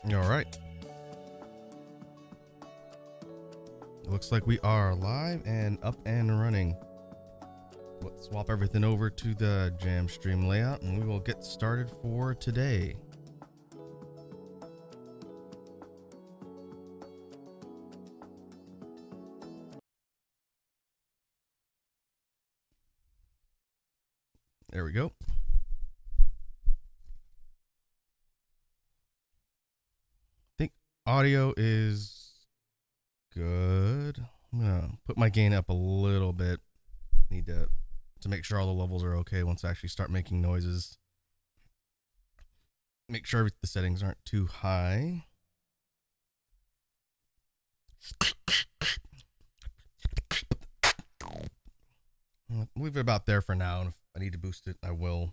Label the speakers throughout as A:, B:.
A: All right. It looks like we are live and up and running. Let's swap everything over to the jam stream layout and we will get started for today. There we go. I think audio is good. I'm gonna put my gain up a little bit. Need to make sure all the levels are okay once I actually start making noises. Make sure the settings aren't too high. I'll leave it about there for now, and if I need to boost it, I will.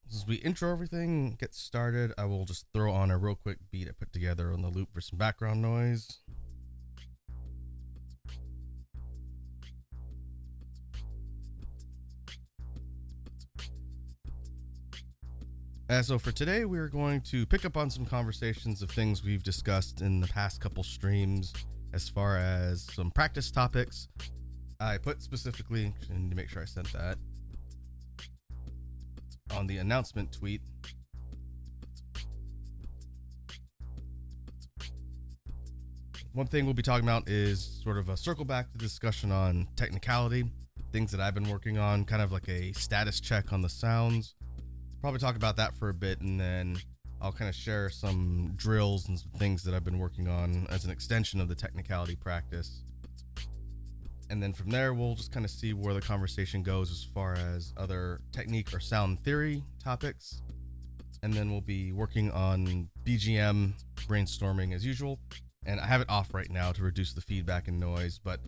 A: As we intro everything, get started, I will just throw on a real quick beat I put together on the loop for some background noise. So for today, we're going to pick up on some conversations of things we've discussed in the past couple streams as far as some practice topics. I put specifically, I need to make sure I sent that, on the announcement tweet. One thing we'll be talking about is sort of a circle back to discussion on technicality, things that I've been working on, kind of like a status check on the sounds. Probably talk about that for a bit, and then I'll kind of share some drills and some things that I've been working on as an extension of the technicality practice. And then from there, we'll just kind of see where the conversation goes as far as other technique or sound theory topics. And then we'll be working on BGM brainstorming as usual. And I have it off right now to reduce the feedback and noise, but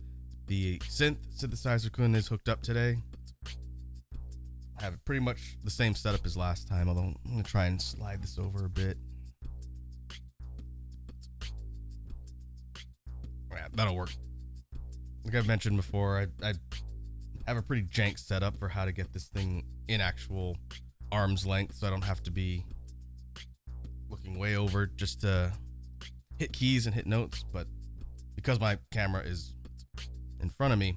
A: the synthesizer kun is hooked up today. I have pretty much the same setup as last time, although I'm going to try and slide this over a bit. Yeah, that'll work. Like I've mentioned before, I have a pretty jank setup for how to get this thing in actual arm's length, so I don't have to be looking way over just to hit keys and hit notes. But because my camera is in front of me,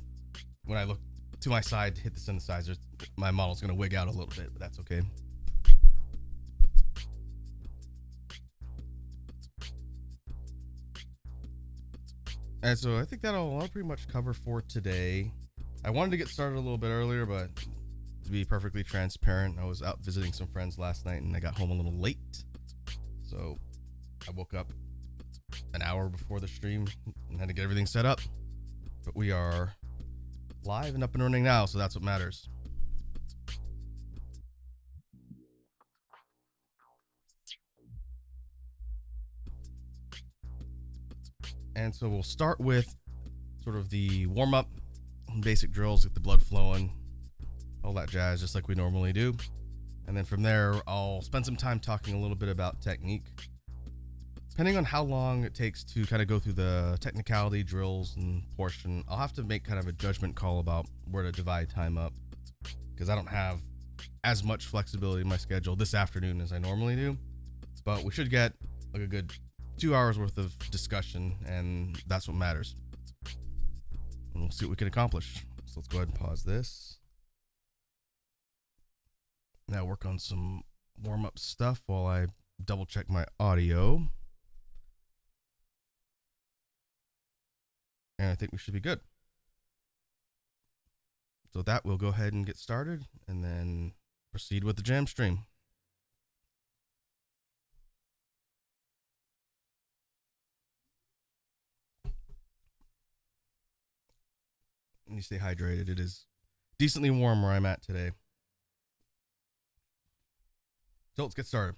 A: when I look to my side to hit the synthesizer, my model's going to wig out a little bit, but that's okay. And so I think I'll pretty much cover for today. I wanted to get started a little bit earlier, but to be perfectly transparent, I was out visiting some friends last night and I got home a little late. So I woke up an hour before the stream and had to get everything set up. But we are live and up and running now, so that's what matters. And so we'll start with sort of the warm-up, basic drills, get the blood flowing, all that jazz, just like we normally do. And then from there, I'll spend some time talking a little bit about technique. Depending on how long it takes to kind of go through the technicality drills and portion, I'll have to make kind of a judgment call about where to divide time up, because I don't have as much flexibility in my schedule this afternoon as I normally do. But we should get like a good 2 hours worth of discussion, and that's what matters. And we'll see what we can accomplish. So let's go ahead and pause this. Now work on some warm-up stuff while I double check my audio. And I think we should be good. So with that, we'll go ahead and get started and then proceed with the jam stream. And you stay hydrated. It is decently warm where I'm at today. So let's get started.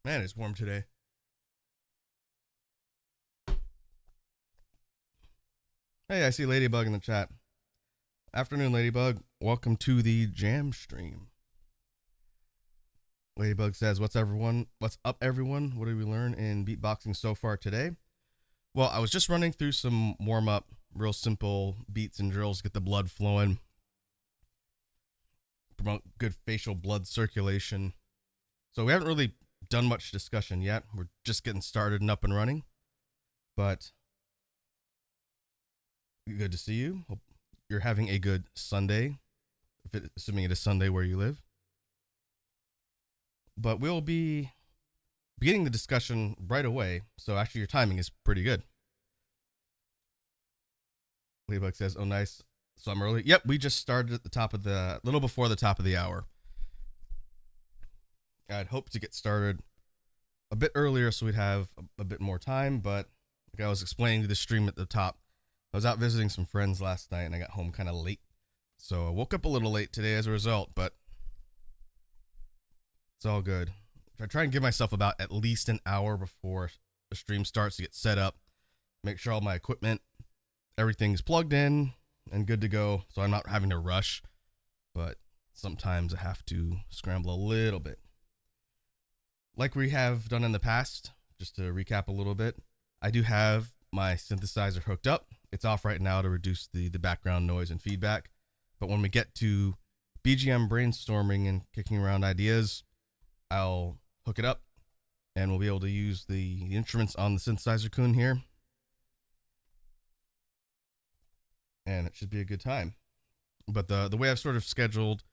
A: Man, it's warm today. Hey, I see Ladybug in the chat. Afternoon, Ladybug. Welcome to the jam stream. Ladybug says, What's up, everyone? What did we learn in beatboxing so far today? Well, I was just running through some warm-up, real simple beats and drills, get the blood flowing, promote good facial blood circulation. So we haven't really done much discussion yet. We're just getting started and up and running. But good to see you. Hope you're having a good Sunday, assuming it is Sunday where you live. But we'll be beginning the discussion right away. So actually your timing is pretty good. Ladybug says, oh, nice. So I'm early. Yep, we just started at a little before the top of the hour. I'd hoped to get started a bit earlier so we'd have a bit more time, but like I was explaining to the stream at the top, I was out visiting some friends last night and I got home kind of late. So I woke up a little late today as a result, but it's all good. I try and give myself about at least an hour before the stream starts to get set up, make sure all my equipment, everything's plugged in and good to go, so I'm not having to rush, but sometimes I have to scramble a little bit. Like we have done in the past, just to recap a little bit, I do have my synthesizer hooked up. It's off right now to reduce the background noise and feedback. But when we get to BGM brainstorming and kicking around ideas, I'll hook it up and we'll be able to use the instruments on the synthesizer Kun here. And it should be a good time. But the way I've sort of scheduled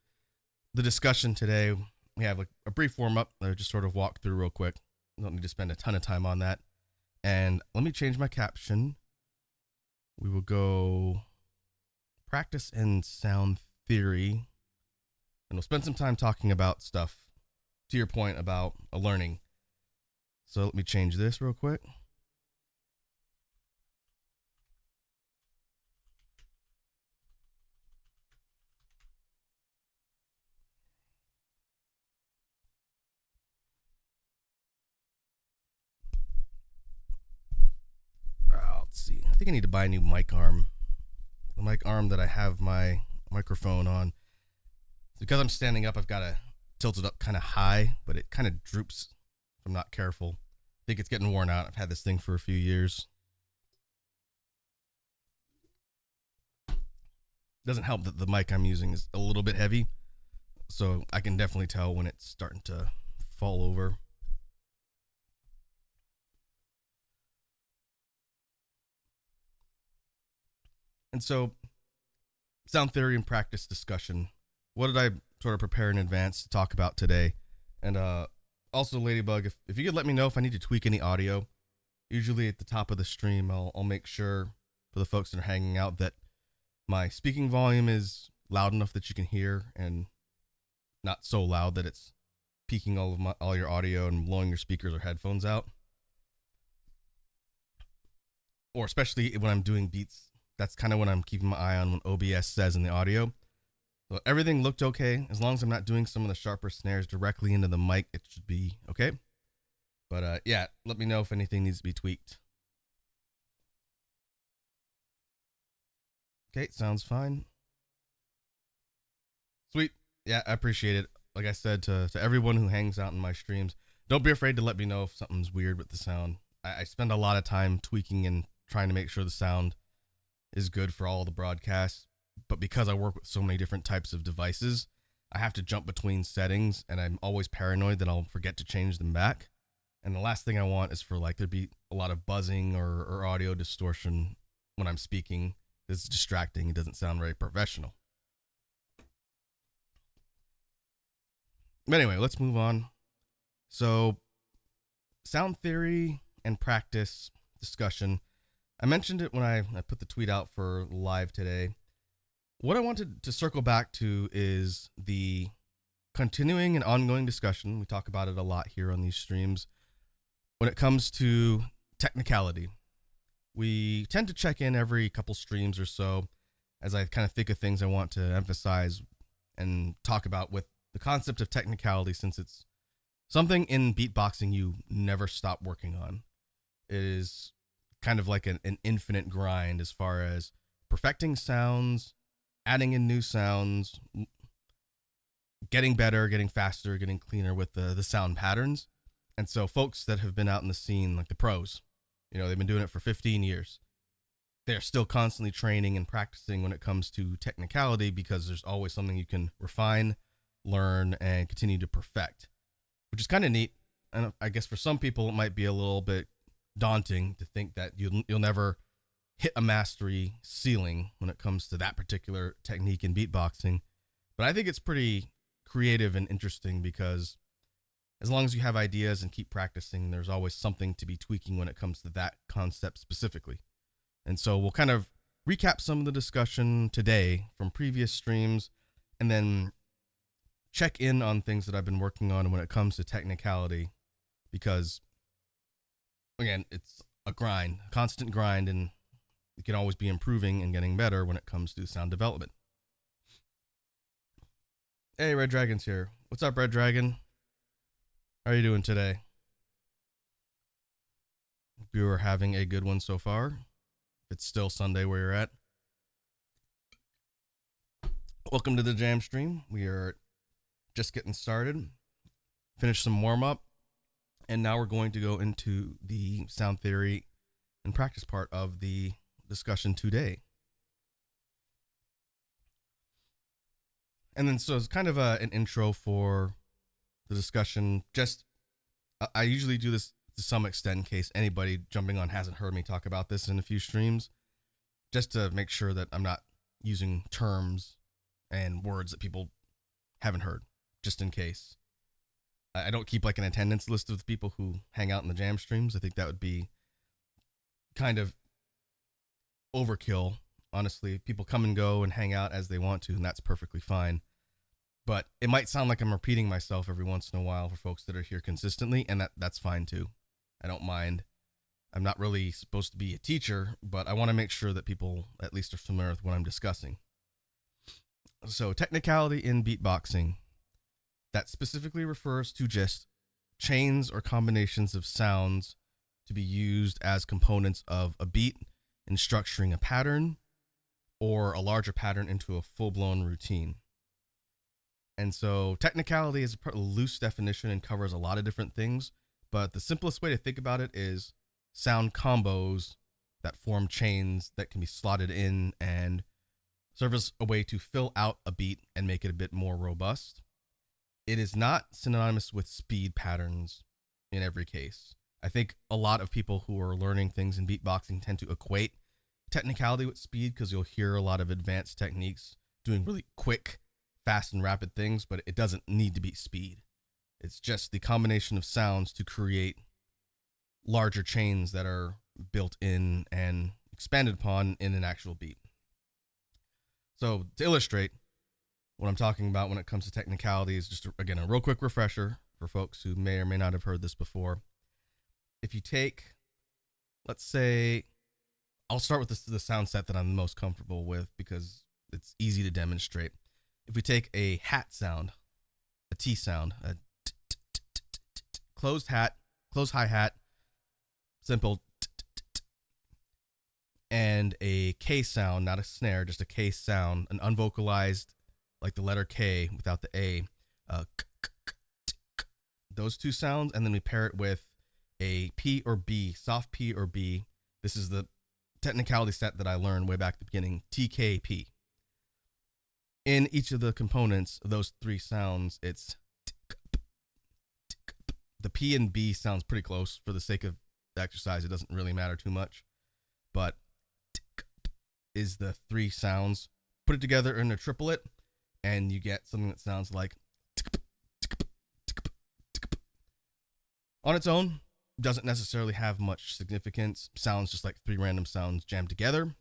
A: the discussion today, we have like a brief warm-up that I just sort of walk through real quick. Don't need to spend a ton of time on that. And let me change my caption. We will go practice and sound theory. And we'll spend some time talking about stuff, to your point about a learning. So let me change this real quick. Let's see. I think I need to buy a new mic arm. The mic arm that I have my microphone on. Because I'm standing up, I've got to tilt it up kind of high, but it kind of droops if I'm not careful. I think it's getting worn out. I've had this thing for a few years. Doesn't help that the mic I'm using is a little bit heavy, so I can definitely tell when it's starting to fall over. And so, sound theory and practice discussion. What did I sort of prepare in advance to talk about today? And also, Ladybug, if you could let me know if I need to tweak any audio. Usually at the top of the stream, I'll make sure for the folks that are hanging out that my speaking volume is loud enough that you can hear and not so loud that it's peaking all your audio and blowing your speakers or headphones out. Or especially when I'm doing beats, that's kind of when I'm keeping my eye on what OBS says in the audio. So everything looked okay. As long as I'm not doing some of the sharper snares directly into the mic, it should be okay. But yeah, let me know if anything needs to be tweaked. Okay, sounds fine. Sweet. Yeah, I appreciate it. Like I said to everyone who hangs out in my streams, don't be afraid to let me know if something's weird with the sound. I spend a lot of time tweaking and trying to make sure the sound is good for all the broadcasts. But because I work with so many different types of devices, I have to jump between settings, and I'm always paranoid that I'll forget to change them back. And the last thing I want is for there be a lot of buzzing or audio distortion when I'm speaking. It's distracting. It doesn't sound very professional. But anyway, let's move on. So, sound theory and practice discussion. I mentioned it when I put the tweet out for live today. What I wanted to circle back to is the continuing and ongoing discussion. We talk about it a lot here on these streams. When it comes to technicality, we tend to check in every couple streams or so as I kind of think of things I want to emphasize and talk about with the concept of technicality, since it's something in beatboxing you never stop working on. It is kind of like an infinite grind as far as perfecting sounds, adding in new sounds, getting better, getting faster, getting cleaner with the sound patterns. And so folks that have been out in the scene, like the pros, they've been doing it for 15 years. They're still constantly training and practicing when it comes to technicality, because there's always something you can refine, learn, and continue to perfect, which is kind of neat. And I guess for some people, it might be a little bit daunting to think that you'll never hit a mastery ceiling when it comes to that particular technique in beatboxing. But I think it's pretty creative and interesting, because as long as you have ideas and keep practicing, there's always something to be tweaking when it comes to that concept specifically. And so we'll kind of recap some of the discussion today from previous streams, and then check in on things that I've been working on when it comes to technicality, because again, it's a grind, a constant grind, and you can always be improving and getting better when it comes to sound development. Hey, Red Dragon's here. What's up, Red Dragon? How are you doing today? Hope you are having a good one so far. It's still Sunday where you're at. Welcome to the jam stream. We are just getting started. Finished some warm up, and now we're going to go into the sound theory and practice part of the discussion today. And then so it's kind of an intro for the discussion. Just I usually do this to some extent in case anybody jumping on hasn't heard me talk about this in a few streams, just to make sure that I'm not using terms and words that people haven't heard, just in case. I don't keep an attendance list of the people who hang out in the jam streams. I think that would be kind of overkill. Honestly, people come and go and hang out as they want to, and that's perfectly fine. But it might sound like I'm repeating myself every once in a while for folks that are here consistently, and that's fine too. I don't mind. I'm not really supposed to be a teacher, but I want to make sure that people at least are familiar with what I'm discussing. So, technicality in beatboxing. That specifically refers to just chains or combinations of sounds to be used as components of a beat in structuring a pattern or a larger pattern into a full-blown routine. And so technicality is a loose definition and covers a lot of different things, But the simplest way to think about it is sound combos that form chains that can be slotted in and serve as a way to fill out a beat and make it a bit more robust. It is not synonymous with speed patterns in every case. I think a lot of people who are learning things in beatboxing tend to equate technicality with speed because you'll hear a lot of advanced techniques doing really quick, fast, and rapid things, but it doesn't need to be speed. It's just the combination of sounds to create larger chains that are built in and expanded upon in an actual beat. So to illustrate what I'm talking about when it comes to technicality is just, again, a real quick refresher for folks who may or may not have heard this before. If you take, let's say, I'll start with the sound set that I'm the most comfortable with because it's easy to demonstrate. If we take a hat sound, a T sound, a closed hi-hat, simple, and a K sound, not a snare, just a K sound, an unvocalized, like the letter K without the A, those two sounds, and then we pair it with a P or B, soft P or B. This is the technicality set that I learned way back at the beginning, TKP. In each of the components of those three sounds, it's the P and B sounds pretty close. For the sake of the exercise, it doesn't really matter too much, but is the three sounds. Put it together in a triplet, and you get something that sounds like on its own. Doesn't necessarily have much significance. Sounds just like three random sounds jammed together,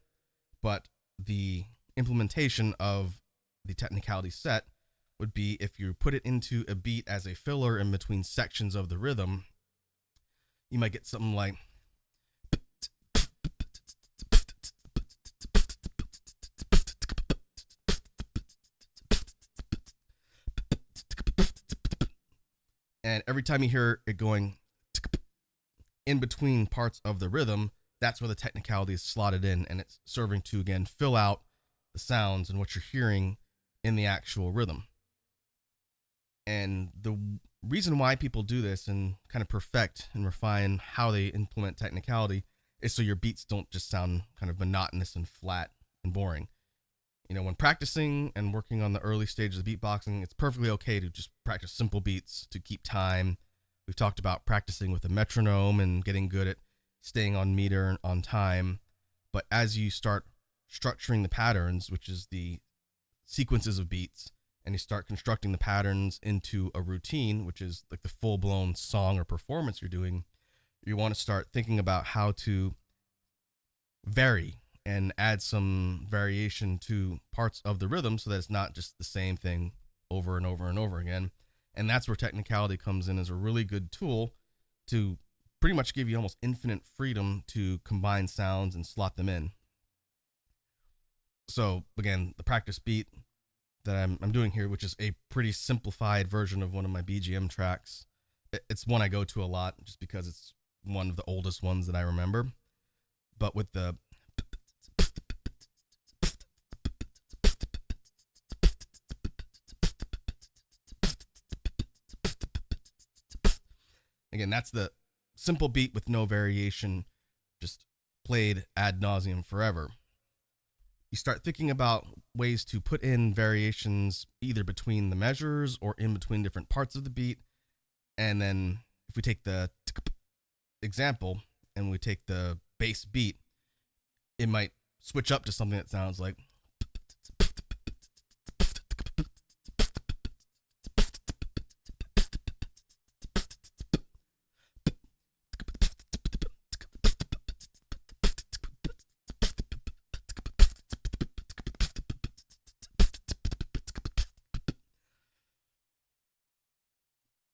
A: but the implementation of the technicality set would be if you put it into a beat as a filler in between sections of the rhythm, you might get something like and every time you hear it going in between parts of the rhythm, that's where the technicality is slotted in, and it's serving to, again, fill out the sounds and what you're hearing in the actual rhythm. And the reason why people do this and kind of perfect and refine how they implement technicality is so your beats don't just sound kind of monotonous and flat and boring. You know, when practicing and working on the early stages of beatboxing, it's perfectly okay to just practice simple beats to keep time. We've talked about practicing with a metronome and getting good at staying on meter and on time. But as you start structuring the patterns, which is the sequences of beats, and you start constructing the patterns into a routine, which is like the full-blown song or performance you're doing, you want to start thinking about how to vary and add some variation to parts of the rhythm so that it's not just the same thing over and over and over again. And that's where technicality comes in as a really good tool to pretty much give you almost infinite freedom to combine sounds and slot them in. So again, the practice beat that I'm doing here, which is a pretty simplified version of one of my BGM tracks. It's one I go to a lot just because it's one of the oldest ones that I remember. But with the again, that's the simple beat with no variation, just played ad nauseum forever. You start thinking about ways to put in variations either between the measures or in between different parts of the beat. And then if we take the example and we take the bass beat, it might switch up to something that sounds like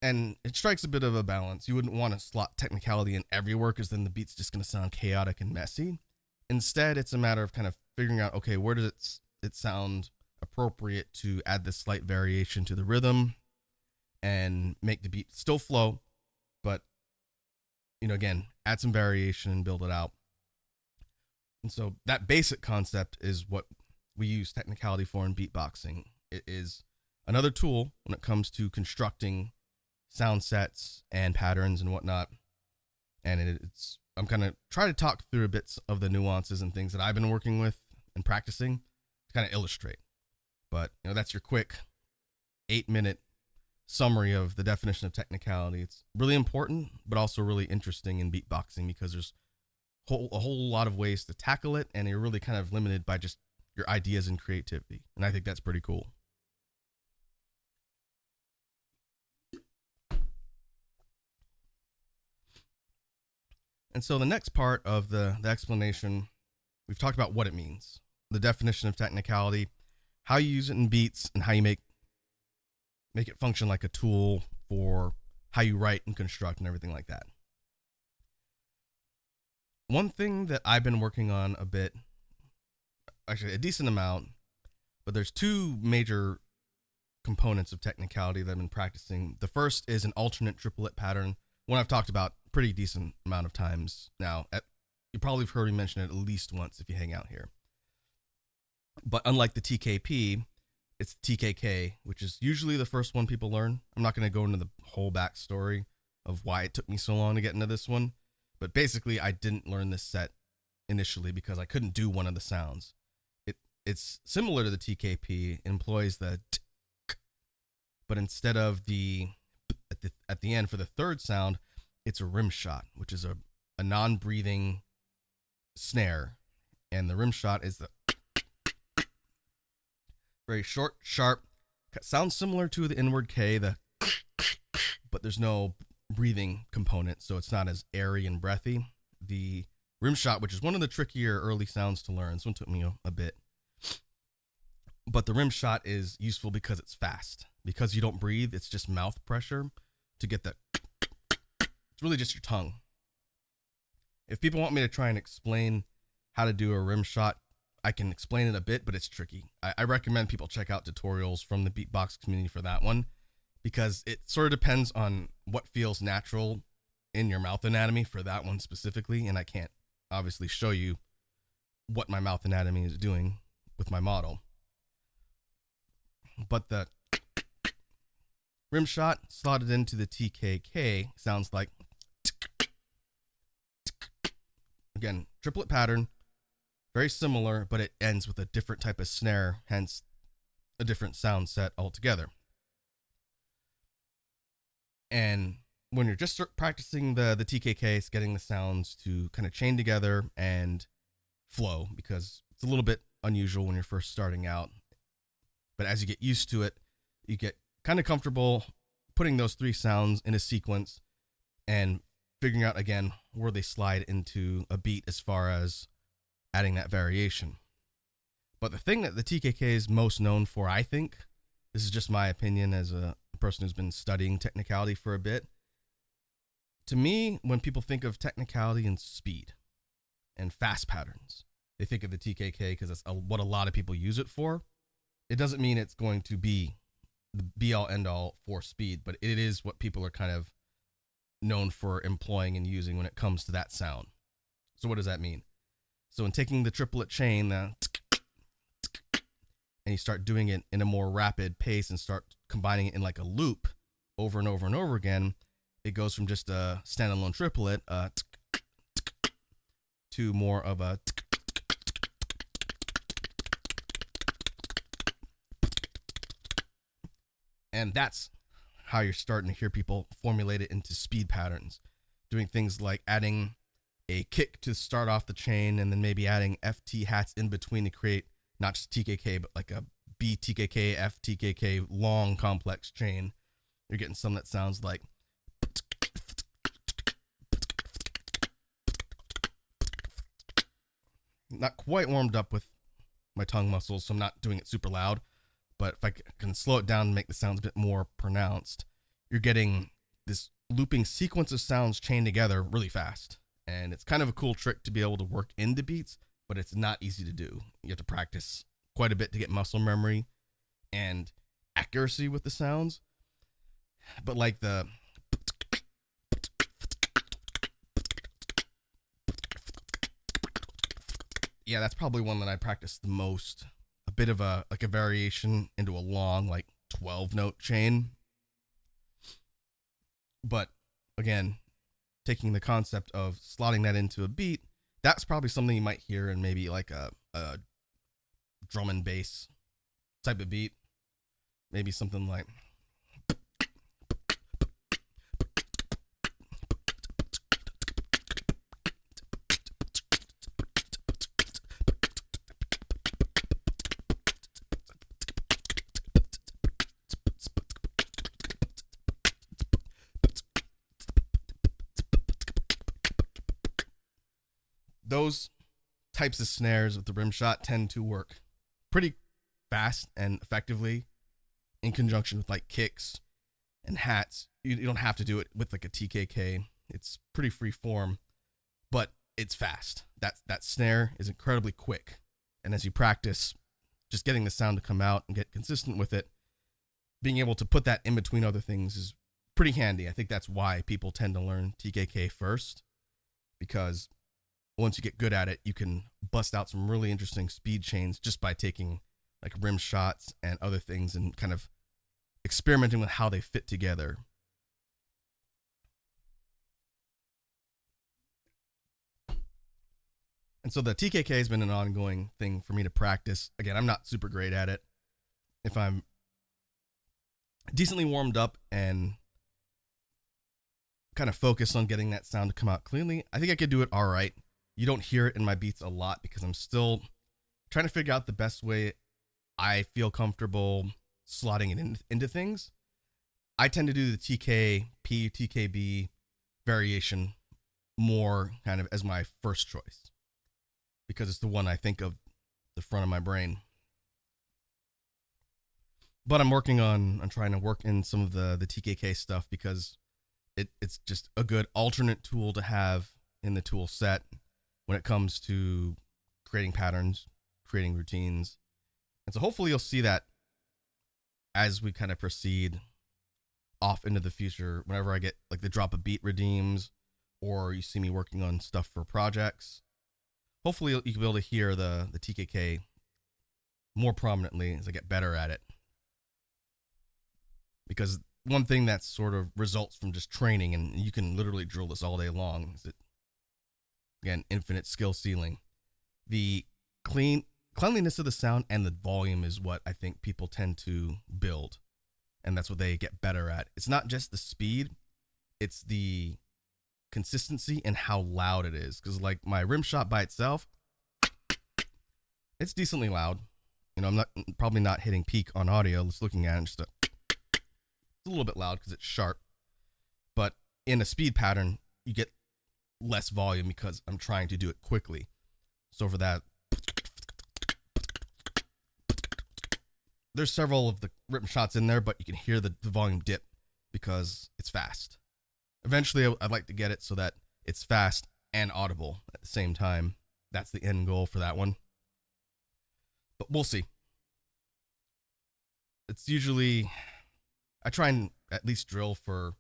A: and it strikes a bit of a balance. You wouldn't want to slot technicality in everywhere because then the beat's just going to sound chaotic and messy. Instead, it's a matter of kind of figuring out, okay, where does it sound appropriate to add this slight variation to the rhythm and make the beat still flow, but, you know, again, add some variation and build it out. And so that basic concept is what we use technicality for in beatboxing. It is another tool when it comes to constructing sound sets and patterns and whatnot. And it's I'm kind of trying to talk through a bits of the nuances and things that I've been working with and practicing to kind of illustrate. But that's your quick 8-minute summary of the definition of technicality. It's really important, but also really interesting in beatboxing because there's a whole lot of ways to tackle it, and you're really kind of limited by just your ideas and creativity. And I think that's pretty cool. And so the next part of the explanation, we've talked about what it means, the definition of technicality, how you use it in beats, and how you make it function like a tool for how you write and construct and everything like that. One thing that I've been working on a bit, actually a decent amount, but there's two major components of technicality that I've been practicing. The first is an alternate triplet pattern, one I've talked about pretty decent amount of times now. You probably have heard me mention it at least once if you hang out here. But unlike the TKP, it's TKK, which is usually the first one people learn. I'm not going to go into the whole backstory of why it took me so long to get into this one. But basically, I didn't learn this set initially because I couldn't do one of the sounds. It's similar to the TKP. It employs the t, but instead of the at the end for the third sound, it's a rim shot, which is a non-breathing snare. And the rim shot is the very short, sharp, sounds similar to the inward K, but there's no breathing component, so it's not as airy and breathy. The rim shot, which is one of the trickier early sounds to learn, this one took me a bit, but the rim shot is useful because it's fast. Because you don't breathe, it's just mouth pressure to get that. It's really just your tongue. If people want me to try and explain how to do a rim shot, I can explain it a bit, but it's tricky. I recommend people check out tutorials from the beatbox community for that one, because it sort of depends on what feels natural in your mouth anatomy for that one specifically, and I can't obviously show you what my mouth anatomy is doing with my model. But the rim shot slotted into the TKK sounds like, again, triplet pattern, very similar, but it ends with a different type of snare, hence a different sound set altogether. And when you're just practicing the TKK, it's getting the sounds to kind of chain together and flow, because it's a little bit unusual when you're first starting out. But as you get used to it, you get kind of comfortable putting those three sounds in a sequence and figuring out, again, where they slide into a beat as far as adding that variation. But the thing that the TKK is most known for, I think, this is just my opinion as a person who's been studying technicality for a bit. To me, when people think of technicality and speed and fast patterns, they think of the TKK because that's what a lot of people use it for. It doesn't mean it's going to be the be-all, end-all for speed, but it is what people are kind of known for employing and using when it comes to that sound. So what does that mean? So in taking the triplet chain, and you start doing it in a more rapid pace and start combining it in like a loop over and over and over again, it goes from just a standalone triplet to more of a and that's how you're starting to hear people formulate it into speed patterns, doing things like adding a kick to start off the chain and then maybe adding FT hats in between to create not just TKK, but like a BTKK, FTKK, long complex chain. You're getting some that sounds like not quite warmed up with my tongue muscles, so I'm not doing it super loud. But if I can slow it down and make the sounds a bit more pronounced, you're getting this looping sequence of sounds chained together really fast. And it's kind of a cool trick to be able to work into beats, but it's not easy to do. You have to practice quite a bit to get muscle memory and accuracy with the sounds. But like the yeah, that's probably one that I practice the most. A bit of a variation into a long, like 12 note chain. But again, taking the concept of slotting that into a beat, that's probably something you might hear in maybe like a drum and bass type of beat. Maybe something like those types of snares with the rim shot tend to work pretty fast and effectively in conjunction with like kicks and hats. You don't have to do it with like a TKK. It's pretty free form, but it's fast. That snare is incredibly quick. And as you practice just getting the sound to come out and get consistent with it, being able to put that in between other things is pretty handy. I think that's why people tend to learn TKK first, because once you get good at it, you can bust out some really interesting speed chains just by taking like rim shots and other things and kind of experimenting with how they fit together. And so the TKK has been an ongoing thing for me to practice. Again, I'm not super great at it. If I'm decently warmed up and kind of focused on getting that sound to come out cleanly, I think I could do it all right. You don't hear it in my beats a lot because I'm still trying to figure out the best way I feel comfortable slotting it into things. I tend to do the TKP, TKB variation more kind of as my first choice because it's the one I think of the front of my brain. But I'm working on trying to work in some of the TKK stuff because it's just a good alternate tool to have in the tool set when it comes to creating patterns, creating routines. And so hopefully you'll see that as we kind of proceed off into the future, whenever I get like the drop a beat redeems or you see me working on stuff for projects. Hopefully you can be able to hear the TKK more prominently as I get better at it. Because one thing that sort of results from just training, and you can literally drill this all day long, is that, again, infinite skill ceiling. The cleanliness of the sound and the volume is what I think people tend to build, and that's what they get better at. It's not just the speed, it's the consistency and how loud it is. Because like my rim shot by itself, it's decently loud. You know, I'm probably not hitting peak on audio. Just looking at it, it's a little bit loud because it's sharp. But in a speed pattern, you get less volume because I'm trying to do it quickly. So for that, there's several of the rim shots in there, but you can hear the volume dip because it's fast. Eventually, I'd like to get it so that it's fast and audible at the same time. That's the end goal for that one. But we'll see. It's usually, I try and at least drill for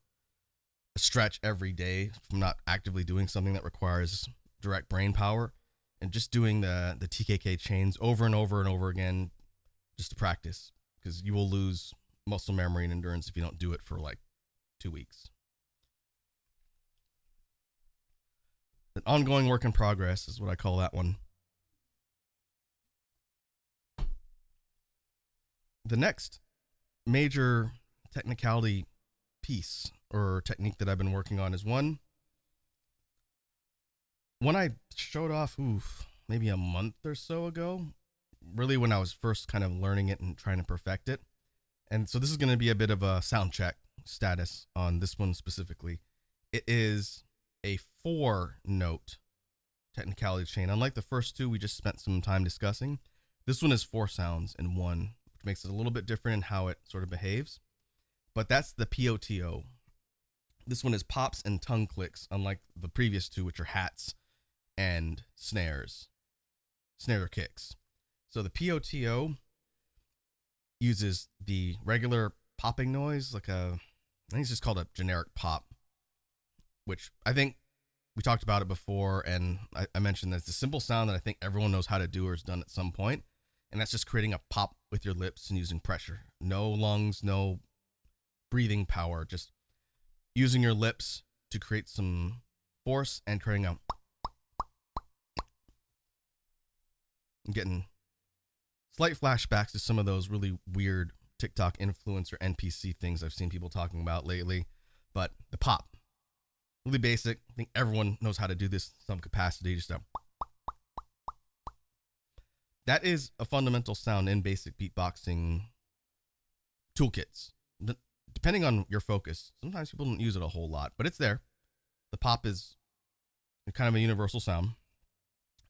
A: a stretch every day if I'm not actively doing something that requires direct brain power, and just doing the TKK chains over and over and over again just to practice, because you will lose muscle memory and endurance if you don't do it for like 2 weeks. An ongoing work in progress is what I call that one. The next major technicality piece or technique that I've been working on is one I showed off maybe a month or so ago, really when I was first kind of learning it and trying to perfect it. And so this is going to be a bit of a sound check status on this one specifically. It is a 4-note technicality chain. Unlike the first two we just spent some time discussing, this one is 4 sounds in one, which makes it a little bit different in how it sort of behaves. But that's the POTO. This one is pops and tongue clicks, unlike the previous two, which are hats and snares. Snare or kicks. So the POTO uses the regular popping noise, I think it's just called a generic pop, which I think we talked about it before, and I mentioned that it's a simple sound that I think everyone knows how to do or has done at some point, and that's just creating a pop with your lips and using pressure. No lungs, no breathing power, just using your lips to create some force and creating a. I'm getting slight flashbacks to some of those really weird TikTok influencer NPC things I've seen people talking about lately. But the pop, really basic. I think everyone knows how to do this in some capacity. Just a. That is a fundamental sound in basic beatboxing toolkits. Depending on your focus, sometimes people don't use it a whole lot, but it's there. The pop is kind of a universal sound.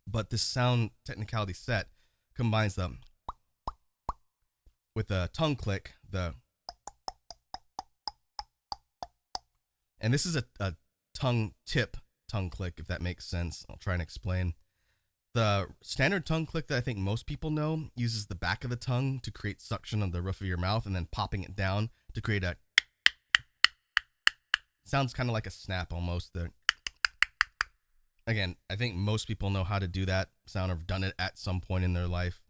A: But this sound technicality set combines them with a tongue click, and this is a tongue click, if that makes sense. I'll try and explain. The standard tongue click that I think most people know uses the back of the tongue to create suction on the roof of your mouth and then popping it down to create a. Sounds kind of like a snap almost. Again, I think most people know how to do that sound or have done it at some point in their life.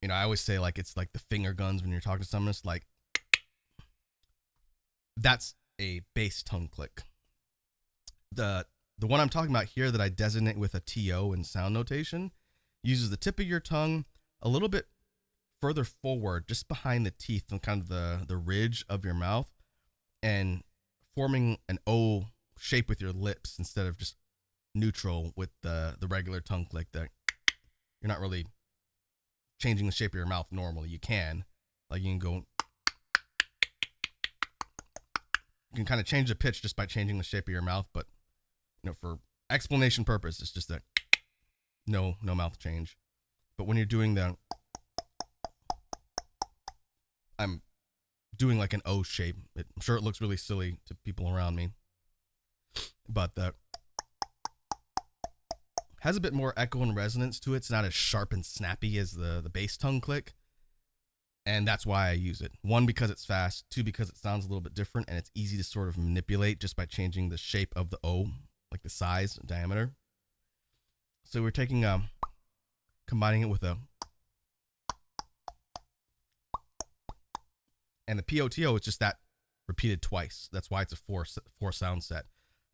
A: You know, I always say like it's like the finger guns when you're talking to someone. It's like that's a bass tongue click. The one I'm talking about here that I designate with a TO in sound notation uses the tip of your tongue a little bit further forward, just behind the teeth and kind of the ridge of your mouth, and forming an O shape with your lips instead of just neutral with the regular tongue click that you're not really changing the shape of your mouth normally. You can, like you can go, you can kind of change the pitch just by changing the shape of your mouth, but you know, for explanation purpose, it's just that no mouth change. But when you're doing I'm doing like an O shape. I'm sure it looks really silly to people around me, but that has a bit more echo and resonance to it. It's not as sharp and snappy as the bass tongue click, and that's why I use it. One, because it's fast. Two, because it sounds a little bit different, and it's easy to sort of manipulate just by changing the shape of the O, like the size and diameter. So we're taking combining it with a, and the POTO is just that repeated twice. That's why it's a four sound set.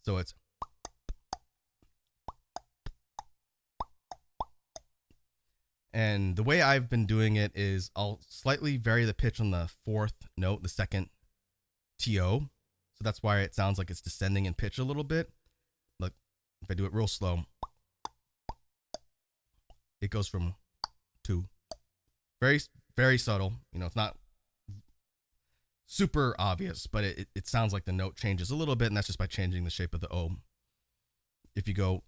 A: So it's, and the way I've been doing it is I'll slightly vary the pitch on the fourth note, the second TO. So that's why it sounds like it's descending in pitch a little bit. Look, if I do it real slow, it goes from to very, very subtle. You know, it's not super obvious, but it sounds like the note changes a little bit, and that's just by changing the shape of the O. If you go,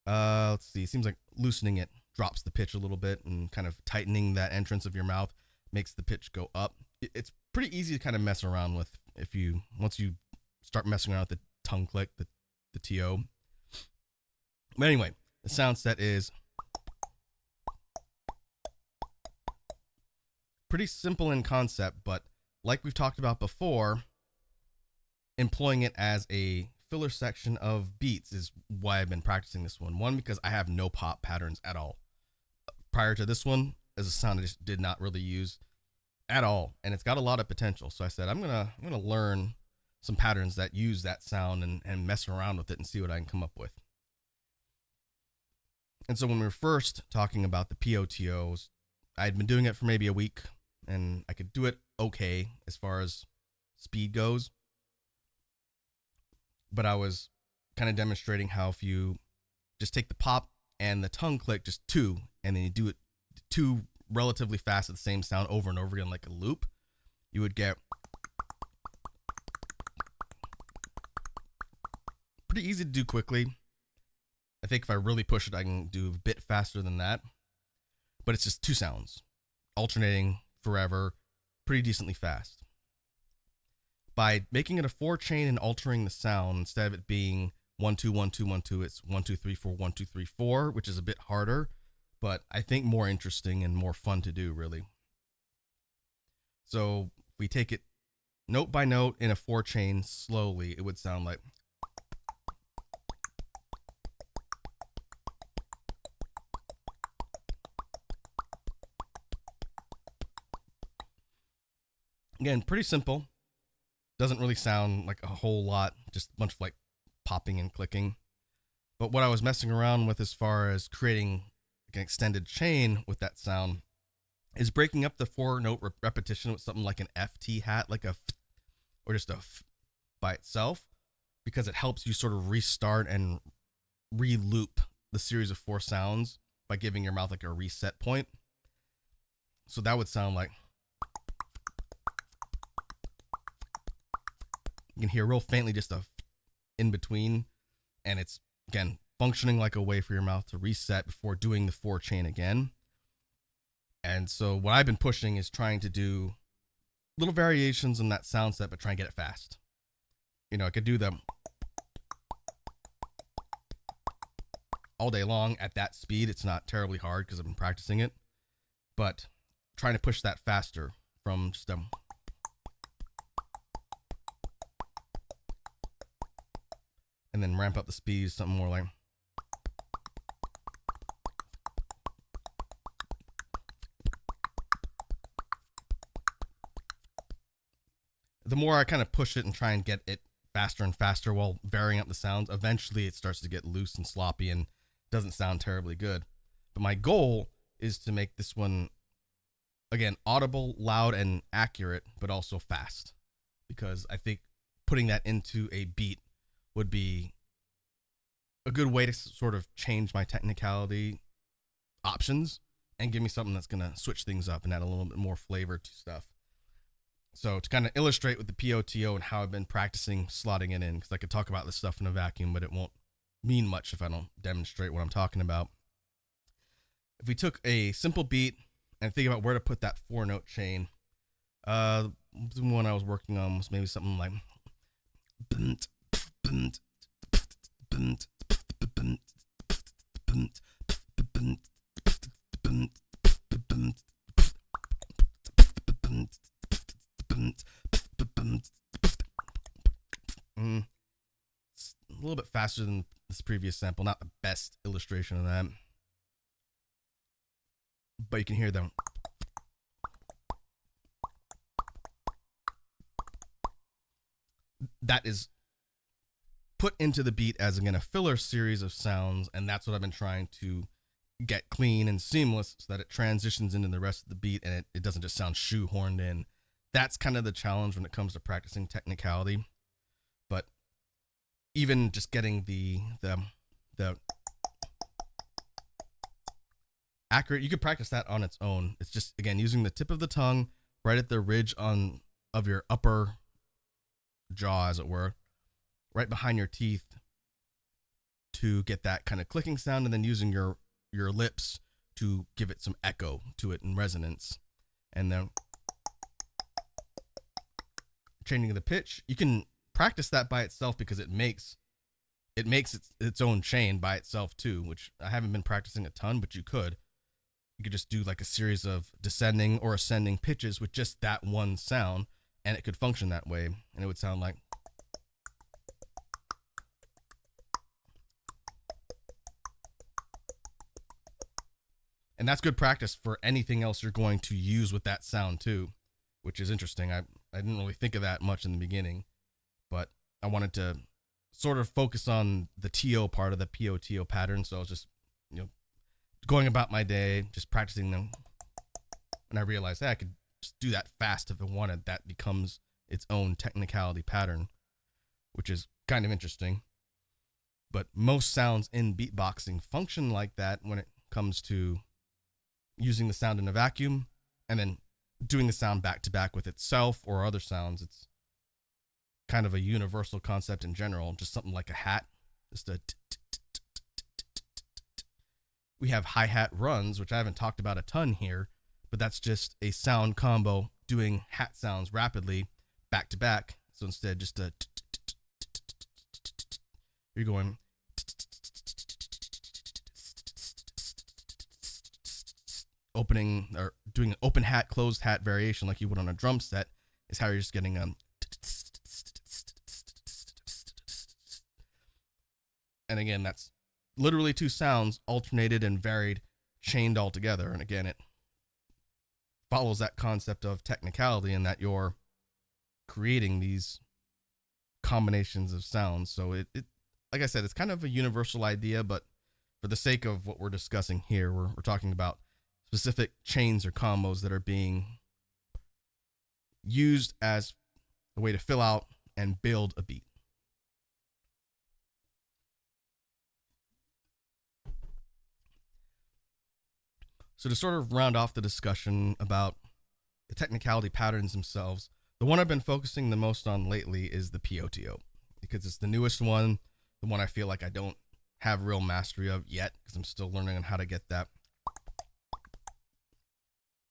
A: let's see, it seems like loosening it drops the pitch a little bit, and kind of tightening that entrance of your mouth makes the pitch go up. It's pretty easy to kind of mess around with once you start messing around with the tongue click, the TO. But anyway, the sound set is pretty simple in concept, but like we've talked about before, employing it as a filler section of beats is why I've been practicing this one. One, because I have no pop patterns at all. Prior to this one, as a sound I just did not really use at all, and it's got a lot of potential. So I said I'm gonna learn some patterns that use that sound and mess around with it and see what I can come up with. And so when we were first talking about the POTOs, I'd been doing it for maybe a week, and I could do it okay as far as speed goes. But I was kind of demonstrating how if you just take the pop and the tongue click, just two, and then you do it two relatively fast at the same sound over and over again like a loop, you would get pretty easy to do quickly. I think if I really push it, I can do a bit faster than that. But it's just two sounds, alternating forever, pretty decently fast. By making it a 4-chain and altering the sound, instead of it being 1 2 1 2 1 2, it's 1 2 3 4 1 2 3 4, which is a bit harder, but I think more interesting and more fun to do, really. So if we take it note by note in a 4-chain slowly, it would sound like. Again, pretty simple. Doesn't really sound like a whole lot, just a bunch of like popping and clicking. But what I was messing around with as far as creating an extended chain with that sound is breaking up the 4-note repetition with something like an FT hat, like a f, or just a f by itself, because it helps you sort of restart and re-loop the series of 4 sounds by giving your mouth like a reset point. So that would sound like, you can hear real faintly just a f in between, and it's, again, functioning like a way for your mouth to reset before doing the 4 chain again. And so what I've been pushing is trying to do little variations in that sound set, but try and get it fast. You know, I could do them all day long at that speed. It's not terribly hard because I've been practicing it, but trying to push that faster from just and then ramp up the speed, something more like, the more I kind of push it and try and get it faster and faster while varying up the sounds, eventually it starts to get loose and sloppy and doesn't sound terribly good. But my goal is to make this one, again, audible, loud, and accurate, but also fast. Because I think putting that into a beat would be a good way to sort of change my technicality options and give me something that's going to switch things up and add a little bit more flavor to stuff. So to kind of illustrate with the POTO and how I've been practicing slotting it in, because I could talk about this stuff in a vacuum, but it won't mean much if I don't demonstrate what I'm talking about. If we took a simple beat and think about where to put that 4-note chain, the one I was working on was maybe something like, it's a little bit faster than this previous sample. Not the best illustration of that, but you can hear them. That is put into the beat as, again, a filler series of sounds, and that's what I've been trying to get clean and seamless so that it transitions into the rest of the beat and it doesn't just sound shoehorned in. That's kind of the challenge when it comes to practicing technicality. But even just getting the accurate, you could practice that on its own. It's just, again, using the tip of the tongue right at the ridge of your upper jaw, as it were, right behind your teeth, to get that kind of clicking sound, and then using your lips to give it some echo to it and resonance. And then changing the pitch, you can practice that by itself because it makes its own chain by itself too, which I haven't been practicing a ton, but you could just do like a series of descending or ascending pitches with just that one sound, and it could function that way, and it would sound like, and that's good practice for anything else you're going to use with that sound too, which is interesting. I didn't really think of that much in the beginning, but I wanted to sort of focus on the TO part of the POTO pattern. So I was just, going about my day, just practicing them. And I realized, hey, I could just do that fast if I wanted. That becomes its own technicality pattern, which is kind of interesting. But most sounds in beatboxing function like that when it comes to using the sound in a vacuum and then doing the sound back to back with itself or other sounds. It's kind of a universal concept in general, just something like a hat. Just a we have hi-hat runs, which I haven't talked about a ton here, but that's just a sound combo doing hat sounds rapidly back to back. So instead, just a you're going opening or doing an open hat, closed hat variation like you would on a drum set is how you're just getting and again, that's literally 2 sounds alternated and varied, chained all together. And again, it follows that concept of technicality in that you're creating these combinations of sounds. So it like I said, it's kind of a universal idea, but for the sake of what we're discussing here, we're talking about specific chains or combos that are being used as a way to fill out and build a beat. So to sort of round off the discussion about the technicality patterns themselves, the one I've been focusing the most on lately is the POTO, because it's the newest one, the one I feel like I don't have real mastery of yet, because I'm still learning on how to get that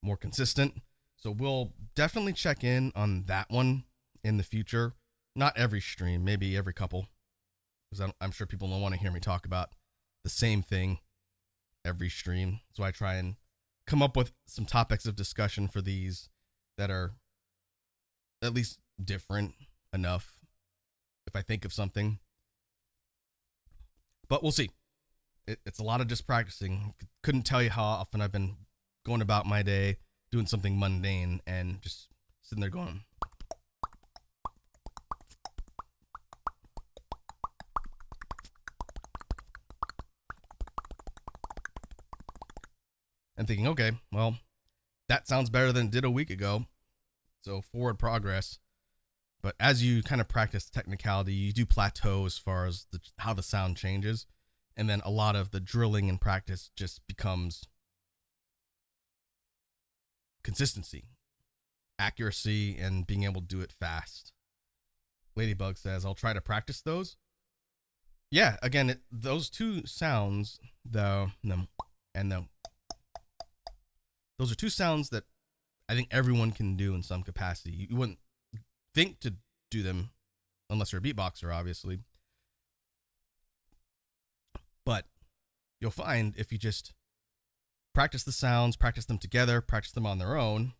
A: more consistent. So we'll definitely check in on that one in the future. Not every stream, maybe every couple, because I'm sure people don't want to hear me talk about the same thing every stream. So I try and come up with some topics of discussion for these that are at least different enough if I think of something. But we'll see. It's a lot of just practicing. Couldn't tell you how often I've been going about my day doing something mundane and just sitting there going. And thinking, okay, well, that sounds better than it did a week ago. So forward progress. But as you kind of practice technicality, you do plateau as far as how the sound changes. And then a lot of the drilling and practice just becomes consistency, accuracy, and being able to do it fast. Ladybug says, I'll try to practice those. Yeah, again, those two sounds, the and the, those are two sounds that I think everyone can do in some capacity. You wouldn't think to do them unless you're a beatboxer, obviously. But you'll find if you just practice the sounds, practice them together, practice them on their own,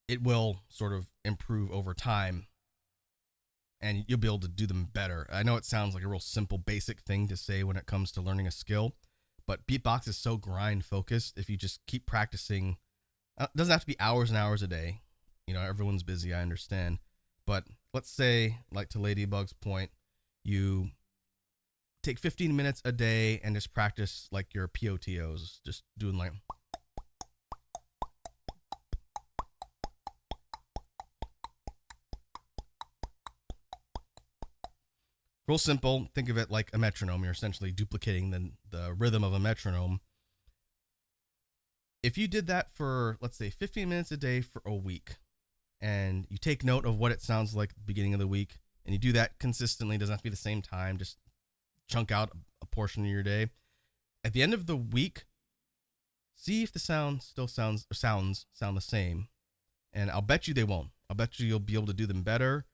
A: it will sort of improve over time and you'll be able to do them better. I know it sounds like a real simple, basic thing to say when it comes to learning a skill, but beatbox is so grind focused. If you just keep practicing, it doesn't have to be hours and hours a day. You know, everyone's busy, I understand. But let's say, like to Ladybug's point, you take 15 minutes a day and just practice like your POTOs, just doing like. Real simple. Think of it like a metronome. You're essentially duplicating the rhythm of a metronome. If you did that for, let's say, 15 minutes a day for a week, and you take note of what it sounds like at the beginning of the week, and you do that consistently, it doesn't have to be the same time, just chunk out a portion of your day. At the end of the week, see if the sounds still sound the same. And I'll bet you they won't. I'll bet you'll be able to do them better,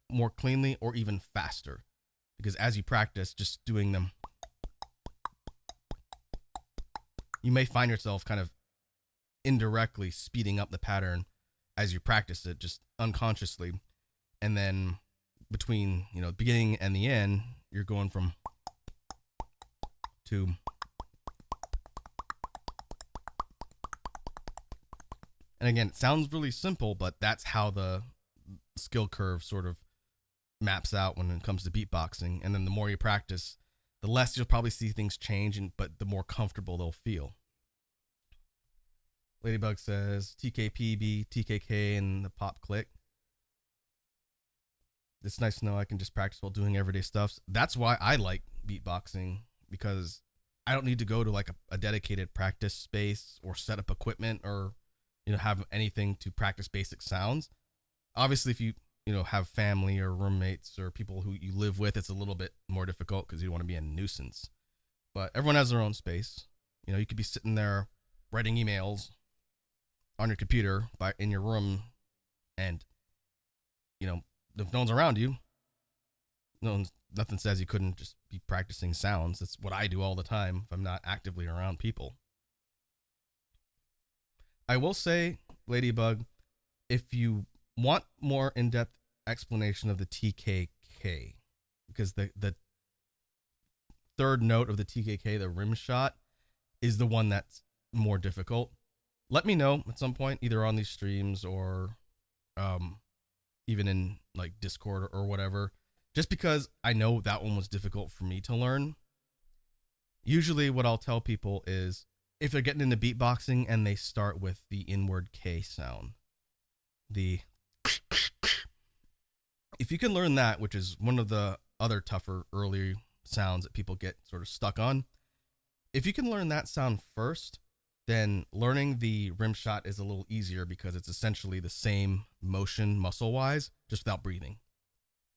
A: more cleanly, or even faster. Because as you practice just doing them, you may find yourself kind of indirectly speeding up the pattern as you practice it, just unconsciously. And then between, the beginning and the end, you're going from to. And again, it sounds really simple, but that's how the skill curve sort of maps out when it comes to beatboxing. And then the more you practice, the less you'll probably see things change, but the more comfortable they'll feel. Ladybug says TKPB, TKK, and the pop click. It's nice to know I can just practice while doing everyday stuff. That's why I like beatboxing, because I don't need to go to like a dedicated practice space or set up equipment or have anything to practice basic sounds. Obviously, if you have family or roommates or people who you live with, it's a little bit more difficult because you don't want to be a nuisance. But everyone has their own space. You could be sitting there writing emails on your computer in your room, and if no one's around you, nothing says you couldn't just be practicing sounds. That's what I do all the time if I'm not actively around people. I will say, Ladybug, if you want more in-depth explanation of the TKK, because the third note of the TKK, the rim shot, is the one that's more difficult. let me know at some point, either on these streams or um, even in like Discord or whatever. Just because I know that one was difficult for me to learn. Usually, what I'll tell people is if they're getting into beatboxing and they start with the inward K sound, the if you can learn that, which is one of the other tougher early sounds that people get sort of stuck on, if you can learn that sound first, then learning the rim shot is a little easier because it's essentially the same motion muscle wise, just without breathing.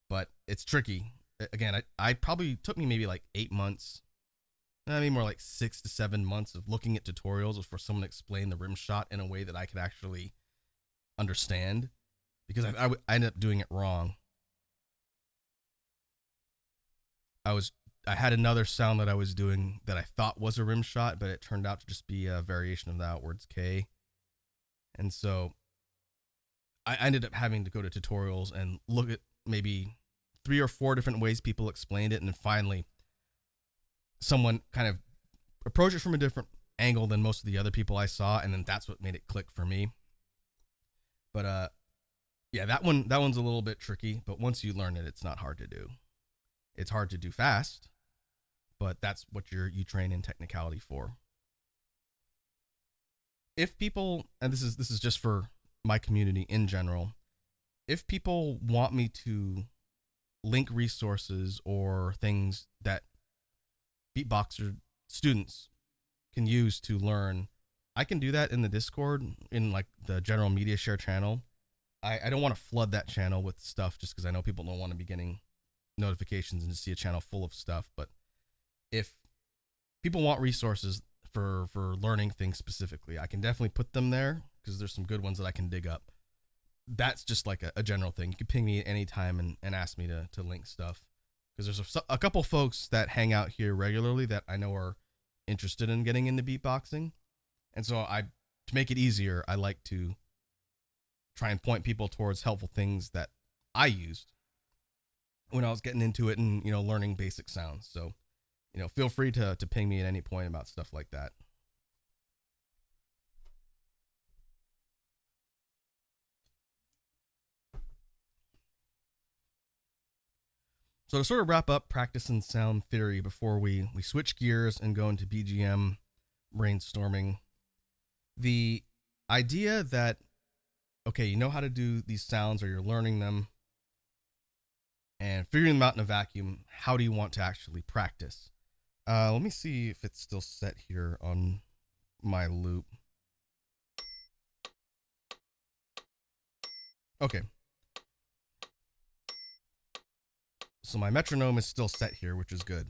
A: But it's tricky. Again, I probably took me maybe like 8 months, I mean more like 6 to 7 months of looking at tutorials for someone to explain the rim shot in a way that I could actually understand, because I ended up doing it wrong. I had another sound that I was doing that I thought was a rim shot, but it turned out to just be a variation of the outwards K. And so I ended up having to go to tutorials and look at maybe 3 or 4 different ways people explained it. And then finally, someone kind of approached it from a different angle than most of the other people I saw. And then that's what made it click for me. But yeah, that one's a little bit tricky. But once you learn it, it's not hard to do. It's hard to do fast, but that's what you train in technicality for. If people, and this is just for my community in general, if people want me to link resources or things that beatboxer students can use to learn, I can do that in the Discord, in like the general media share channel. I don't want to flood that channel with stuff just because I know people don't want to be getting notifications and just see a channel full of stuff. But if people want resources for learning things specifically, I can definitely put them there because there's some good ones that I can dig up. That's just like a general thing. You can ping me at any time and ask me to link stuff, because there's a couple folks that hang out here regularly that I know are interested in getting into beatboxing. And so to make it easier, I like to try and point people towards helpful things that I used when I was getting into it and, learning basic sounds. So, feel free to ping me at any point about stuff like that. So to sort of wrap up practice and sound theory before we switch gears and go into BGM brainstorming, the idea that, okay, you know how to do these sounds or you're learning them and figuring them out in a vacuum, how do you want to actually practice? Let me see if it's still set here on my loop. Okay. So my metronome is still set here, which is good.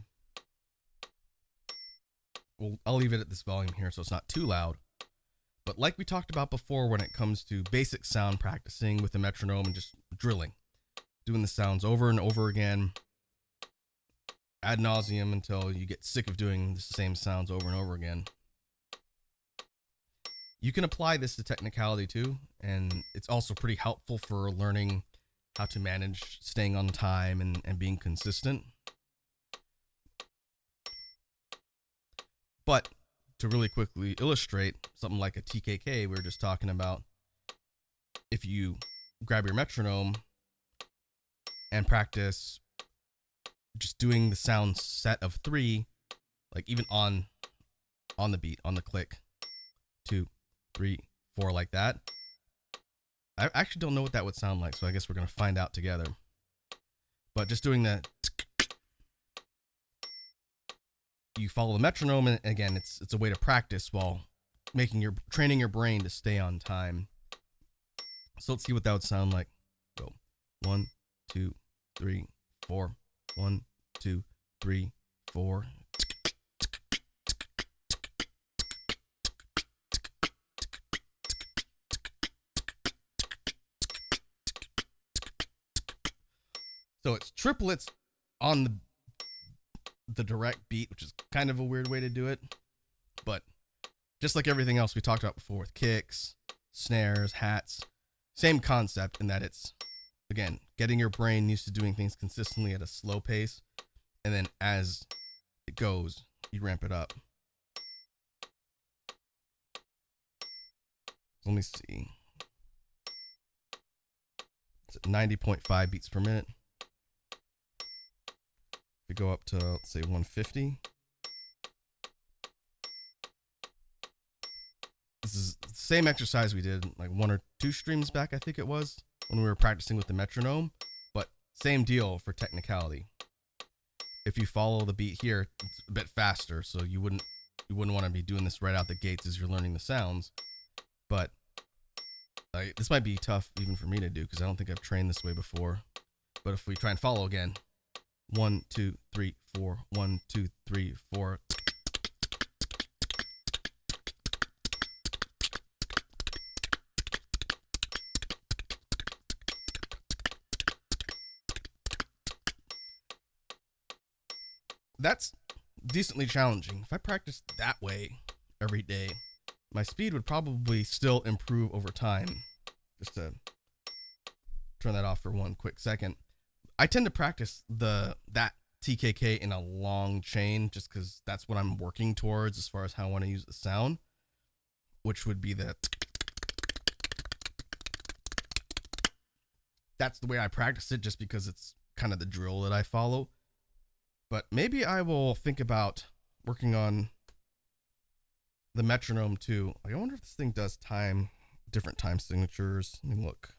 A: Well, I'll leave it at this volume here so it's not too loud. But like we talked about before, when it comes to basic sound practicing with the metronome and just drilling, doing the sounds over and over again, ad nauseum, until you get sick of doing the same sounds over and over again. You can apply this to technicality too, and it's also pretty helpful for learning how to manage staying on time and being consistent. But to really quickly illustrate something like a TKK we were just talking about, if you grab your metronome and practice just doing the sound set of 3, like even on the beat, on the click, 2, 3, 4, like that. I actually don't know what that would sound like, so I guess we're going to find out together. But just doing that, you follow the metronome, and again, it's a way to practice while training your brain to stay on time. So let's see what that would sound like. Go 1, 2, 3, 4. 1, 2, 3, 4. So it's triplets on the direct beat, which is kind of a weird way to do it. But just like everything else we talked about before with kicks, snares, hats, same concept in that it's, again, getting your brain used to doing things consistently at a slow pace. And then as it goes, you ramp it up. Let me see. It's at 90.5 beats per minute. If we go up to, let's say, 150. This is the same exercise we did like 1 or 2 streams back, I think it was, when we were practicing with the metronome, but same deal for technicality. If you follow the beat here, it's a bit faster, so you wouldn't want to be doing this right out the gates as you're learning the sounds. But this might be tough even for me to do because I don't think I've trained this way before. But if we try and follow again, 1, 2, 3, 4, 1, 2, 3, 4. That's decently challenging. If I practiced that way every day, my speed would probably still improve over time. Just to turn that off for one quick second. I tend to practice that TKK in a long chain just because that's what I'm working towards as far as how I want to use the sound, which would be that's the way I practice it just because it's kind of the drill that I follow. But maybe I will think about working on the metronome too. Like, I wonder if this thing does different time signatures. Let me look.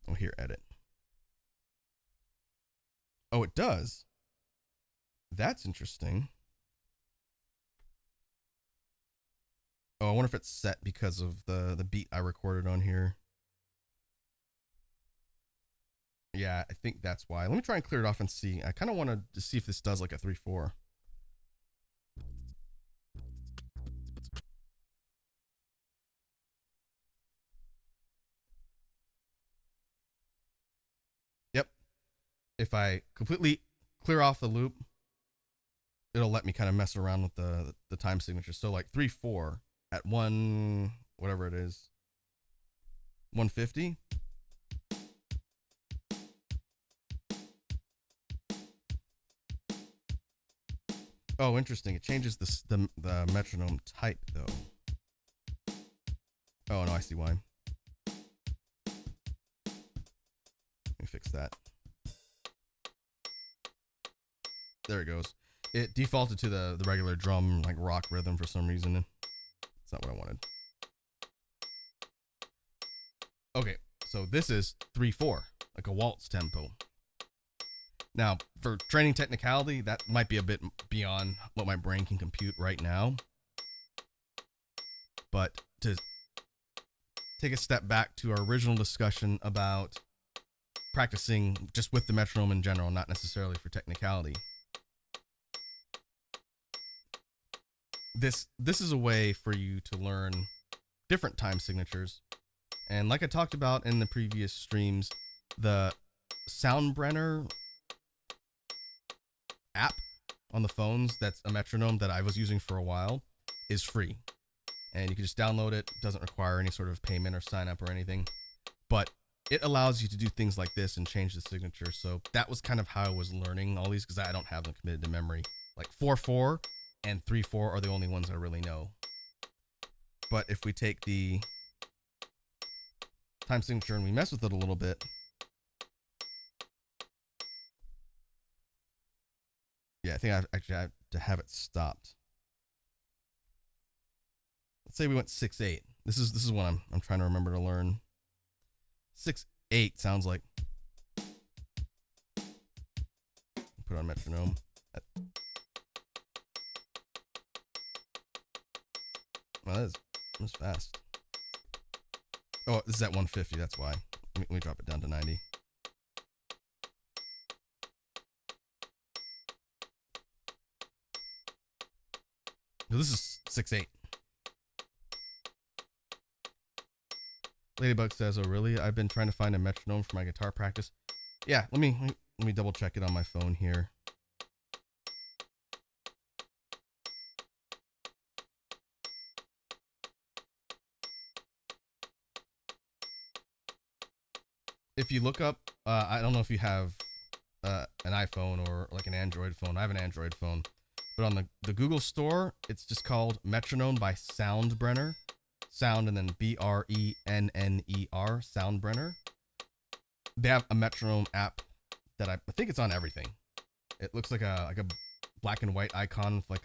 A: Oh, here, edit. Oh, it does. That's interesting. Oh, I wonder if it's set because of the beat I recorded on here. Yeah, I think that's why. Let me try and clear it off and see. I kind of want to see if this does like a 3/4. Yep. If I completely clear off the loop, it'll let me kind of mess around with the time signature. So like 3/4 at whatever it is, 150. Oh, interesting. It changes the metronome type though. Oh no, I see why. Let me fix that. There it goes. It defaulted to the regular drum, like rock rhythm for some reason. It's not what I wanted. Okay, so this is 3/4, like a waltz tempo. Now, for training technicality, that might be a bit beyond what my brain can compute right now. But to take a step back to our original discussion about practicing just with the metronome in general, not necessarily for technicality. This is a way for you to learn different time signatures. And like I talked about in the previous streams, the Soundbrenner app on the phones that's a metronome that I was using for a while is free. And you can just download it. It doesn't require any sort of payment or sign up or anything. But it allows you to do things like this and change the signature. So that was kind of how I was learning all these because I don't have them committed to memory. Like 4/4 and 3/4 are the only ones I really know. But if we take the time signature and we mess with it a little bit, yeah, I think I have to have it stopped. Let's say we went 6/8. This is what I'm trying to remember to learn. 6/8 sounds like. Put on metronome. Well, that's fast. Oh, this is at 150. That's why. Let me drop it down to 90. No, this is 6/8. Ladybug says, "Oh, really? I've been trying to find a metronome for my guitar practice." Yeah, let me double check it on my phone here. If you look up, I don't know if you have an iPhone or like an Android phone. I have an Android phone, but on the Google Store, it's just called Metronome by Soundbrenner. Sound and then Brenner, Soundbrenner. They have a metronome app that I think it's on everything. It looks like a black and white icon with like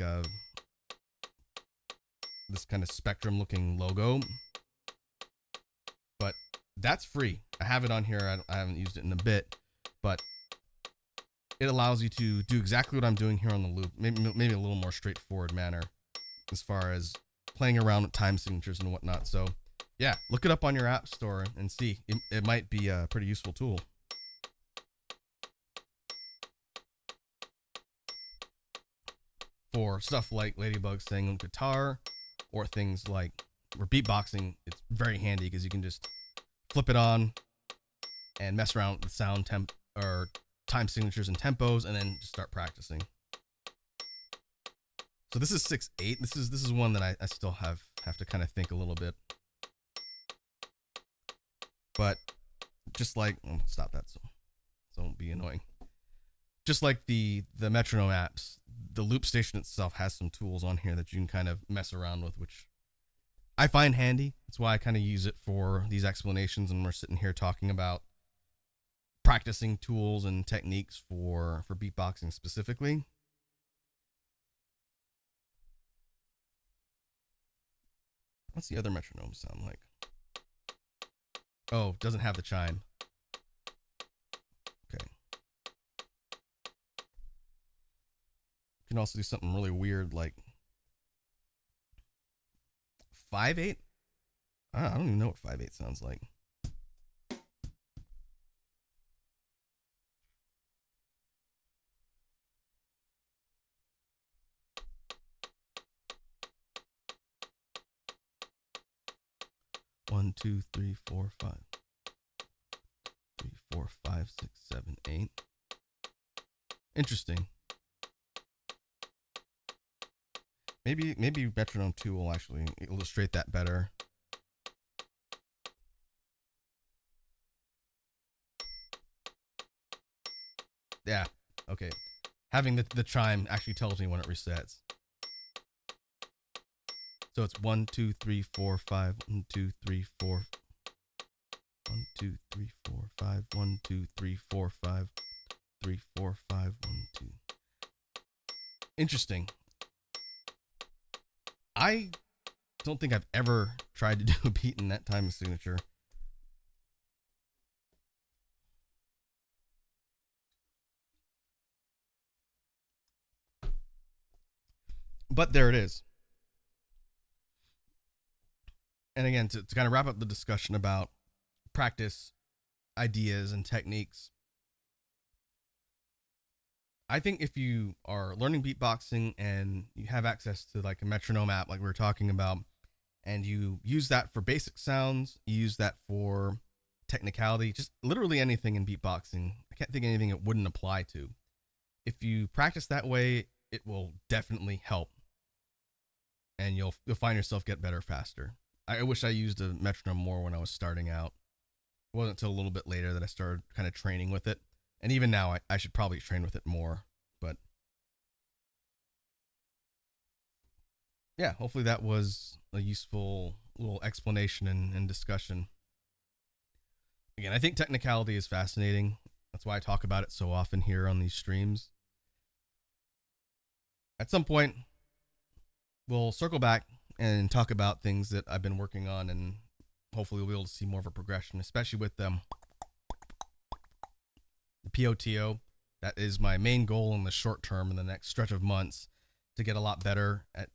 A: this kind of spectrum looking logo. But that's free. I have it on here. I haven't used it in a bit, but it allows you to do exactly what I'm doing here on the loop. Maybe a little more straightforward manner as far as playing around with time signatures and whatnot. So yeah, look it up on your app store and see. It might be a pretty useful tool. For stuff like Ladybug saying on guitar, or things like for beatboxing, it's very handy because you can just flip it on and mess around with sound temp or time signatures and tempos, and then just start practicing. So this is 6/8. This is one that I still have to kind of think a little bit. But just like stop that, so don't be annoying. Just like the metronome apps, the loop station itself has some tools on here that you can kind of mess around with, which I find handy. That's why I kind of use it for these explanations, and we're sitting here talking about practicing tools and techniques for beatboxing specifically. What's the other metronome sound like? Oh, doesn't have the chime. Okay. You can also do something really weird like 5/8. I don't even know what 5/8 sounds like. One, two, three, four, five. 3, 4, 5, 6, 7, 8. Interesting. Maybe metronome 2 will actually illustrate that better. Yeah. Okay. Having the chime actually tells me when it resets. So it's 1, 2, 3, 4, 5. 1, 2, 3, 4. 1, 2, 3, 4, 5. 1, 2, 3, 4, 5. 3, 4, 5. 1, 2. Interesting. I don't think I've ever tried to do a beat in that time signature. But there it is. And again, to kind of wrap up the discussion about practice ideas and techniques, I think if you are learning beatboxing and you have access to like a metronome app like we were talking about, and you use that for basic sounds, you use that for technicality, just literally anything in beatboxing. I can't think of anything it wouldn't apply to. If you practice that way, it will definitely help, and you'll find yourself get better faster. I wish I used a metronome more when I was starting out. It wasn't until a little bit later that I started kind of training with it. And even now, I should probably train with it more. But yeah, hopefully that was a useful little explanation and discussion. Again, I think technicality is fascinating. That's why I talk about it so often here on these streams. At some point, we'll circle back and talk about things that I've been working on, and hopefully we'll be able to see more of a progression, especially with the POTO. That is my main goal in the short term, in the next stretch of months, to get a lot better at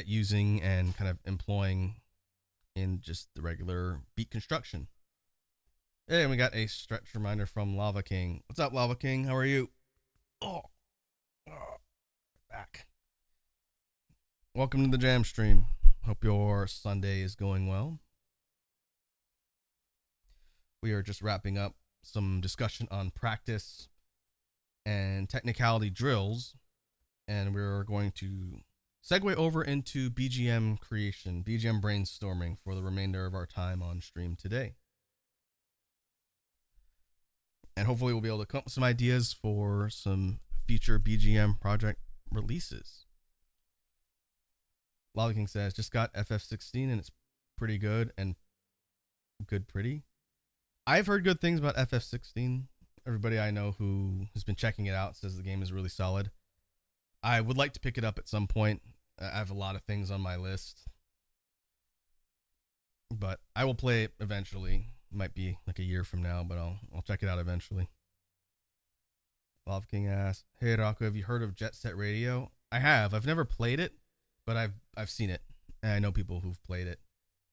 A: using and kind of employing in just the regular beat construction. Hey, and we got a stretch reminder from Lava King. What's up, Lava King? How are you? Oh, back. Welcome to the jam stream. Hope your Sunday is going well. We are just wrapping up some discussion on practice and technicality drills, and we're going to segue over into BGM creation, BGM brainstorming for the remainder of our time on stream today. And hopefully we'll be able to come up with some ideas for some future BGM project releases. Lava King says, just got FF16 and it's pretty good and pretty. I've heard good things about FF16. Everybody I know who has been checking it out says the game is really solid. I would like to pick it up at some point. I have a lot of things on my list, but I will play it eventually. Might be like a year from now, but I'll check it out eventually. Lava King asks, "Hey Rocco, have you heard of Jet Set Radio?" I have. I've never played it, but I've seen it, and I know people who've played it.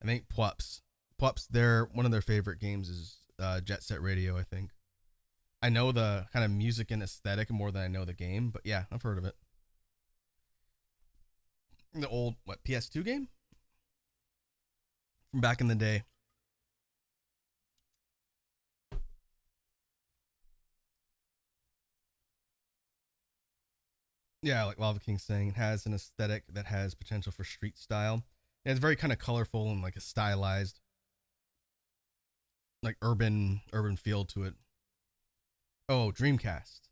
A: I think Pwups, one of their favorite games is Jet Set Radio. I think. I know the kind of music and aesthetic more than I know the game, but yeah, I've heard of it. The old PS2 game from back in the day. Yeah, like Lava King saying, it has an aesthetic that has potential for street style. And it's very kind of colorful and like a stylized, like urban feel to it. Oh, Dreamcast.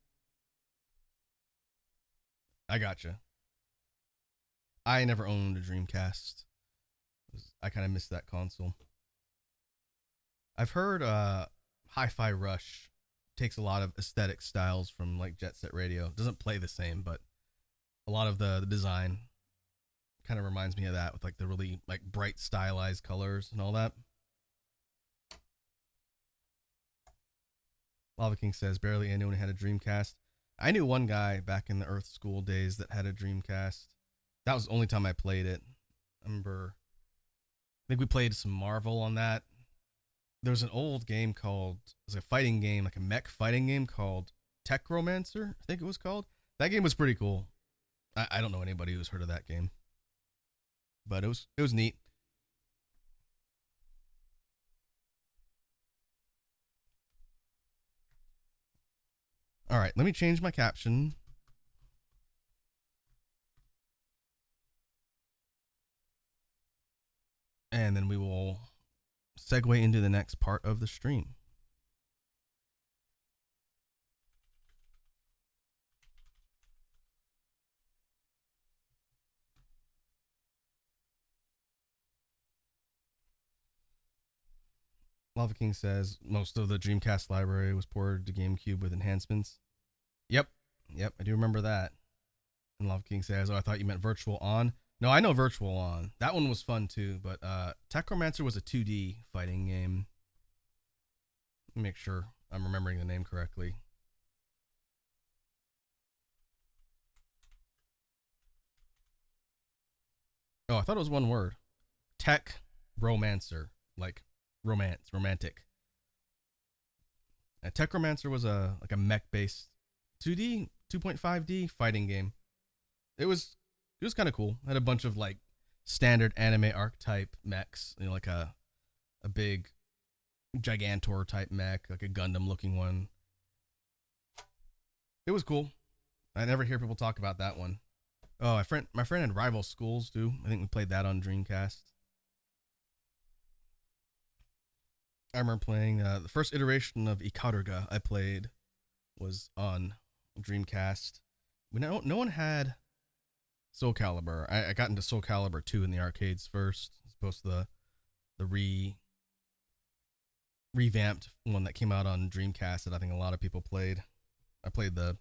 A: I gotcha. I never owned a Dreamcast. I kind of missed that console. I've heard Hi-Fi Rush takes a lot of aesthetic styles from like Jet Set Radio. It doesn't play the same, but a lot of the design kind of reminds me of that with like the really like bright stylized colors and all that. Lava King says, barely anyone had a Dreamcast. I knew one guy back in the Earth School days that had a Dreamcast. That was the only time I played it. I think we played some Marvel on that. There was an old game called, it was a fighting game, like a mech fighting game called Techromancer, I think it was called. That game was pretty cool. I don't know anybody who's heard of that game, but it was neat. All right, let me change my caption. And then we will segue into the next part of the stream. Lava King says most of the Dreamcast library was ported to GameCube with enhancements. Yep, I do remember that. And Lava King says, "Oh, I thought you meant Virtual On." No, I know Virtual On. That one was fun too, but Techromancer was a 2D fighting game. Let me make sure I'm remembering the name correctly. Oh, I thought it was one word. Tech Romancer, like romance, romantic. Techromancer was a mech based 2D, 2.5D fighting game. It was kind of cool. It had a bunch of like standard anime archetype mechs, you know, like a big Gigantor type mech, like a Gundam looking one. It was cool. I never hear people talk about that one. Oh, my friend had Rival Schools too. I think we played that on Dreamcast. I remember playing the first iteration of Ikaruga I played was on Dreamcast. No one had Soul Calibur. I got into Soul Calibur 2 in the arcades first, as opposed to the revamped one that came out on Dreamcast that I think a lot of people played. I played the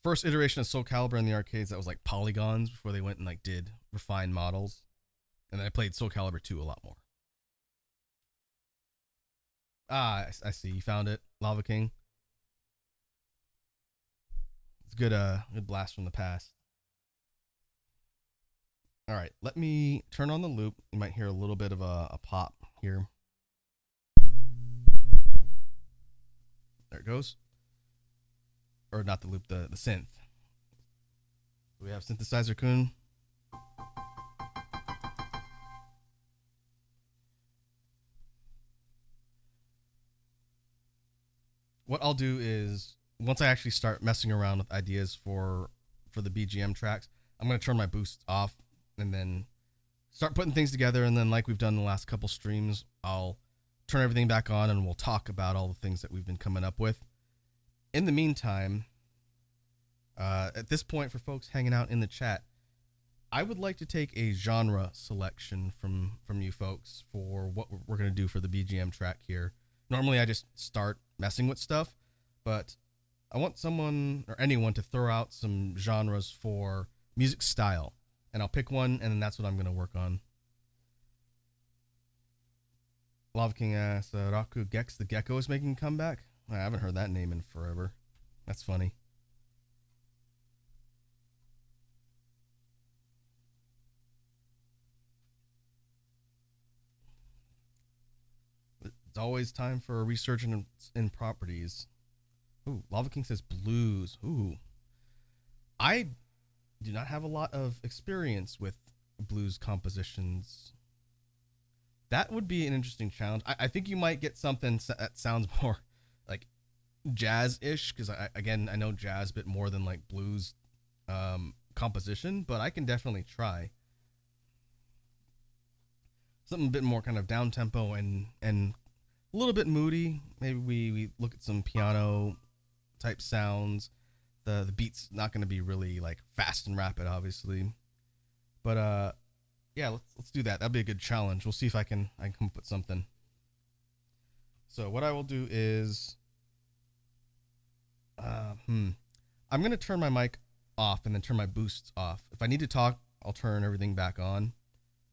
A: first iteration of Soul Calibur in the arcades that was like polygons before they went and like did refined models. And then I played Soul Calibur 2 a lot more. Ah, I see. You found it, Lava King. It's good blast from the past. All right, let me turn on the loop. You might hear a little bit of a pop here. There it goes. Or not the loop, the synth. We have Synthesizer Kun. What I'll do is, once I actually start messing around with ideas for the BGM tracks, I'm going to turn my boost off and then start putting things together. And then like we've done the last couple streams, I'll turn everything back on and we'll talk about all the things that we've been coming up with. In the meantime, At this point, for folks hanging out in the chat, I would like to take a genre selection from you folks for what we're gonna do for the BGM track here. Normally, I just start messing with stuff, but I want someone or anyone to throw out some genres for music style, and I'll pick one, and then that's what I'm gonna work on. Lava King asks, Raku Gex the Gecko is making a comeback. I haven't heard that name in forever. That's funny. It's always time for a research in properties. Ooh, Lava King says blues. Ooh. I do not have a lot of experience with blues compositions. That would be an interesting challenge. I think you might get something that sounds more like jazz-ish, because I know jazz a bit more than like blues composition, but I can definitely try something a bit more kind of down tempo and a little bit moody. Maybe we look at some piano type sounds. The beat's not going to be really like fast and rapid, obviously, but yeah, let's do that. That'd be a good challenge. We'll see if I can come up with something. So what I will do is, I'm gonna turn my mic off and then turn my boosts off. If I need to talk, I'll turn everything back on,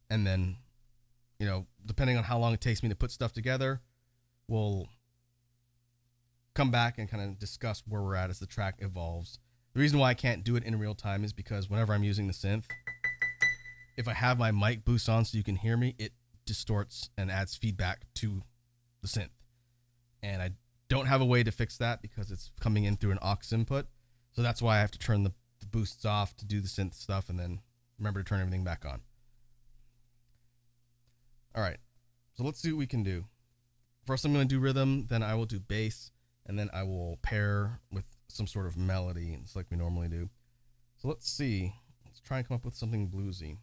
A: and then, depending on how long it takes me to put stuff together, we'll come back and kind of discuss where we're at as the track evolves. The reason why I can't do it in real time is because whenever I'm using the synth, if I have my mic boost on so you can hear me, it distorts and adds feedback to the synth. And I don't have a way to fix that because it's coming in through an aux input. So that's why I have to turn the boosts off to do the synth stuff, and then remember to turn everything back on. All right, so let's see what we can do. First, I'm going to do rhythm, then I will do bass, and then I will pair with some sort of melody, just like we normally do. So let's see. Let's try and come up with something bluesy.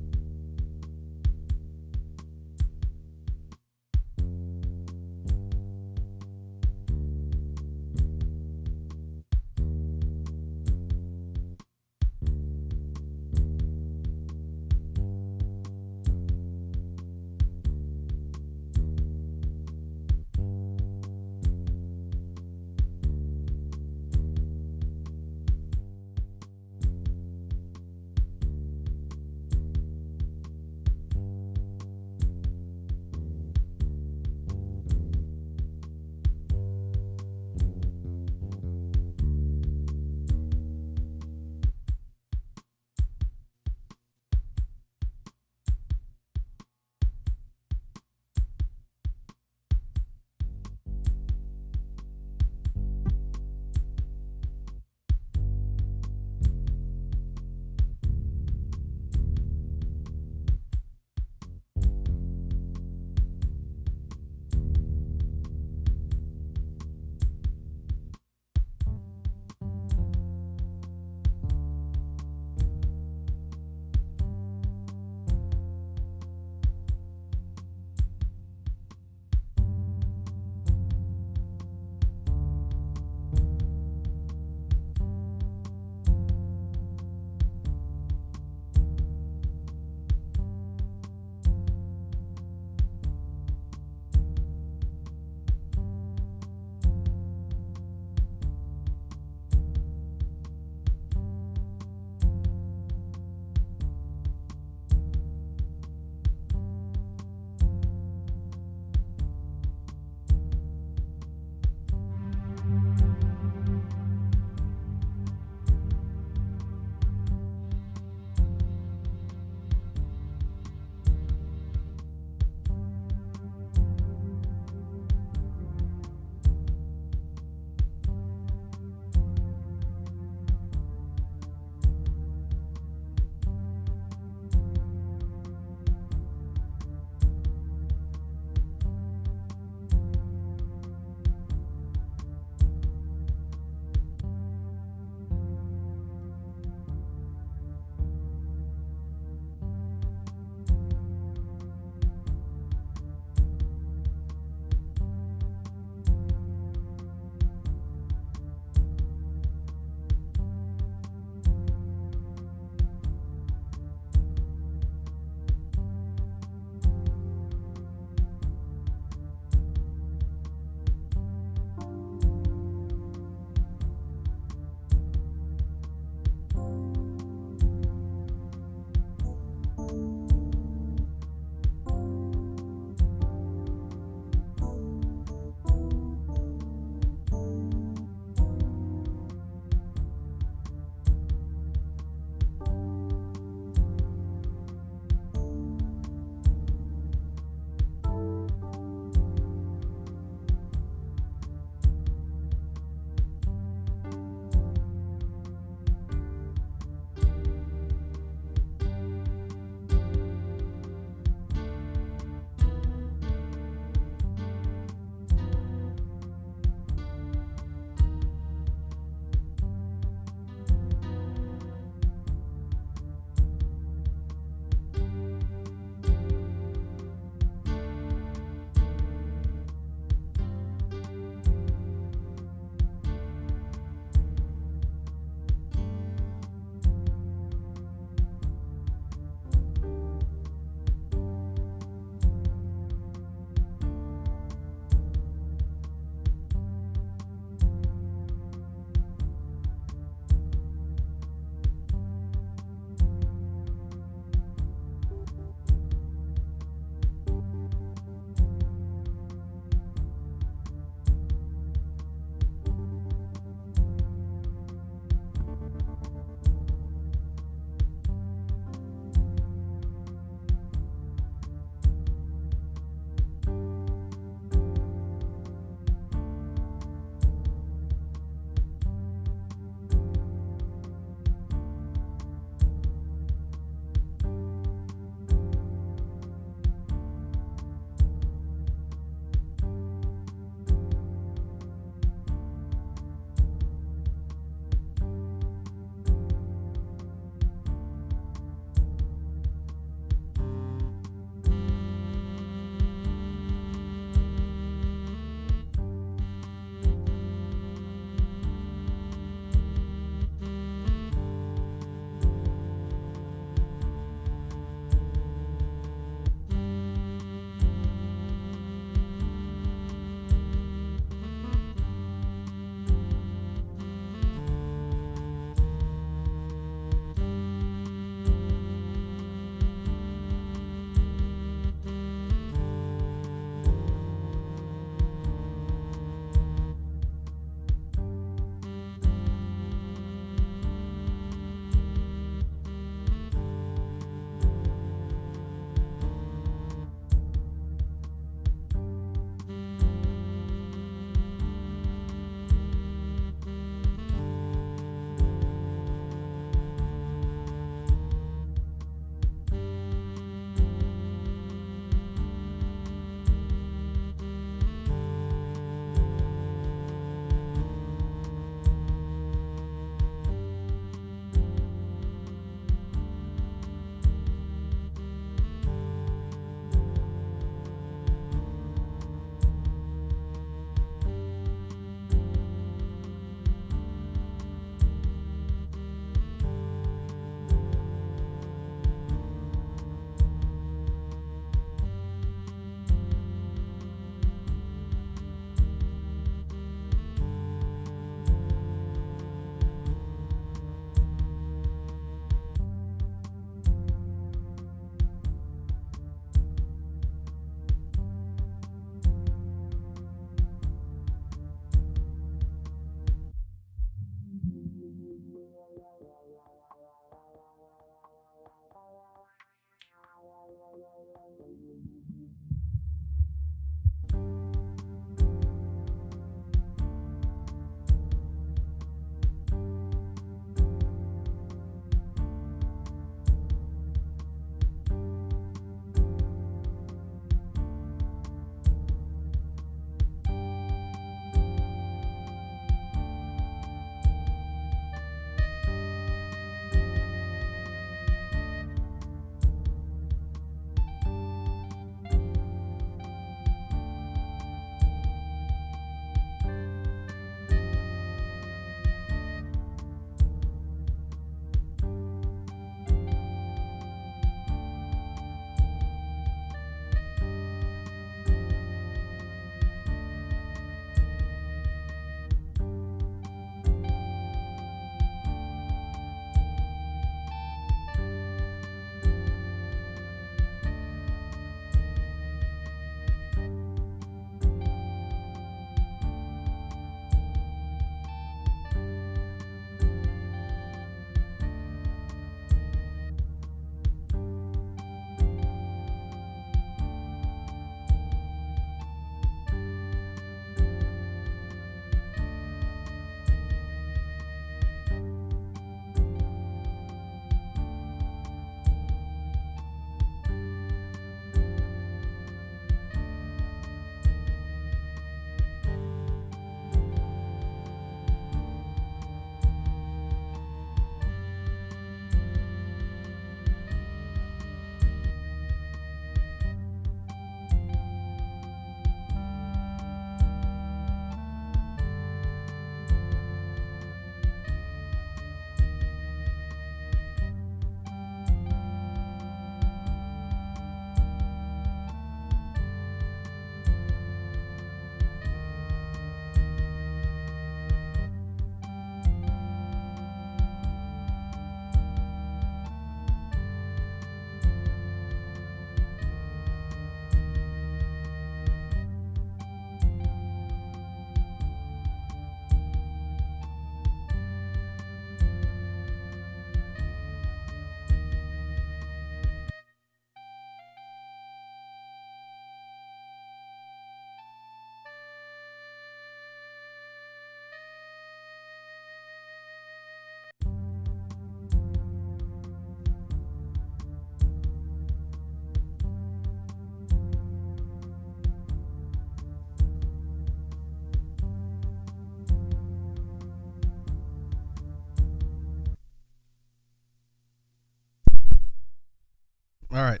A: All right.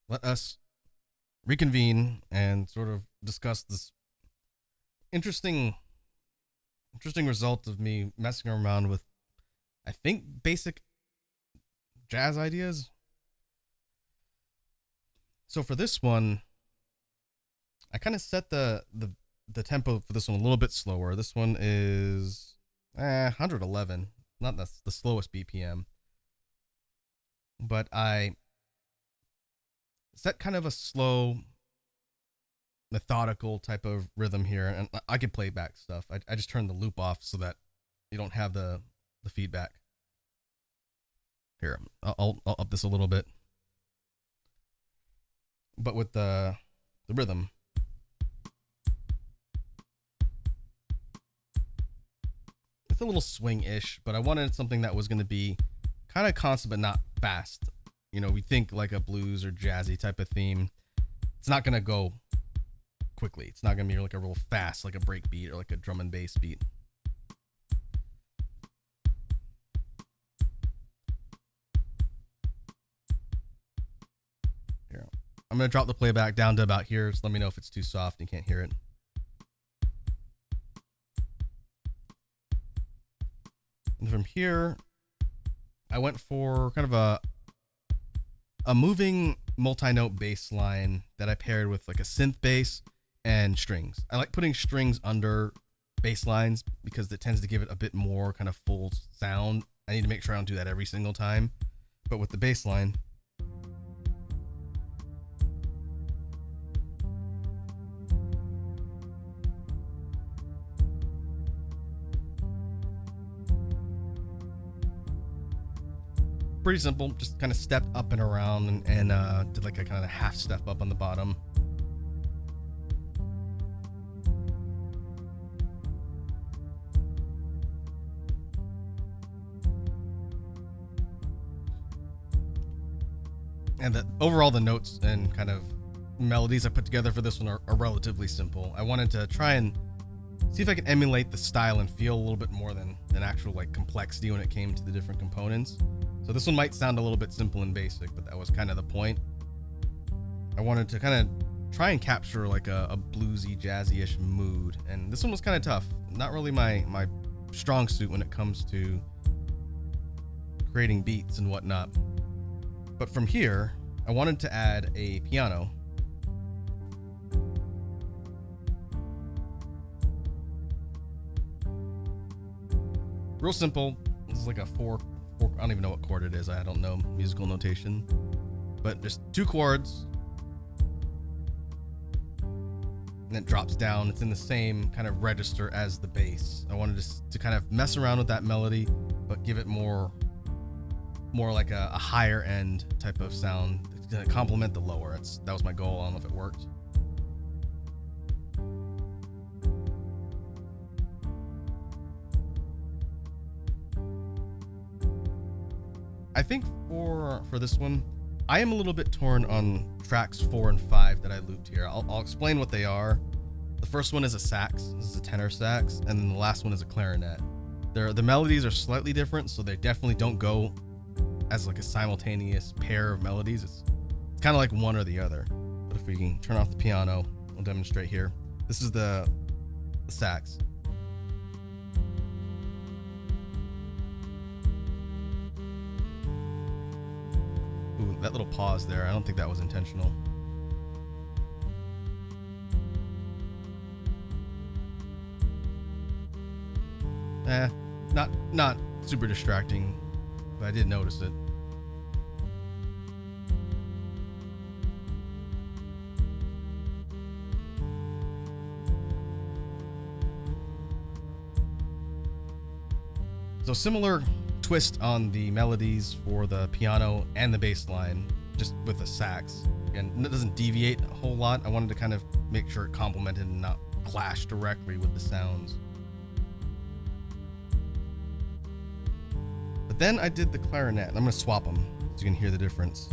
A: Let us reconvene and sort of discuss this interesting result of me messing around with, I think, basic jazz ideas. So for this one, I kind of set the tempo for this one a little bit slower. This one is 111, not the slowest BPM, but I set kind of a slow, methodical type of rhythm here, and I can play back stuff. I just turned the loop off so that you don't have the feedback. Here, I'll up this a little bit, but with the rhythm. It's a little swing-ish, but I wanted something that was going to be kind of constant but not fast. You know, we think like a blues or jazzy type of theme. It's not going to go quickly. It's not going to be like a real fast, like a break beat or like a drum and bass beat. Here, I'm going to drop the playback down to about here. So let me know if it's too soft and you can't hear it. And from here, I went for kind of a moving multi-note bass line that I paired with like a synth bass and strings. I like putting strings under bass lines because it tends to give it a bit more kind of full sound. I need to make sure I don't do that every single time. But with the bass line, pretty simple, just kind of stepped up and around and did like a kind of half step up on the bottom. And overall the notes and kind of melodies I put together for this one are relatively simple. I wanted to try and see if I could emulate the style and feel a little bit more than an actual like complexity when it came to the different components. So this one might sound a little bit simple and basic, but that was kind of the point. I wanted to kind of try and capture like a bluesy, jazzy-ish mood, and this one was kind of tough. Not really my strong suit when it comes to creating beats and whatnot. But from here, I wanted to add a piano. Real simple. This is like a four. I don't even know what chord it is. I don't know musical notation. But just 2 chords. And it drops down. It's in the same kind of register as the bass. I wanted to kind of mess around with that melody, but give it more like a higher end type of sound. It's gonna complement the lower. That was my goal. I don't know if it worked. I think for this one, I am a little bit torn on tracks 4 and 5 that I looped here. I'll explain what they are. The first one is a sax. This is a tenor sax, and then the last one is a clarinet. The melodies are slightly different, so they definitely don't go as like a simultaneous pair of melodies. It's kind of like one or the other. But if we can turn off the piano, we'll demonstrate here. This is the sax. Ooh, that little pause there, I don't think that was intentional. Not super distracting, but I did notice it. So similar twist on the melodies for the piano and the bass line, just with the sax. And it doesn't deviate a whole lot. I wanted to kind of make sure it complemented and not clash directly with the sounds. But then I did the clarinet, and I'm going to swap them so you can hear the difference.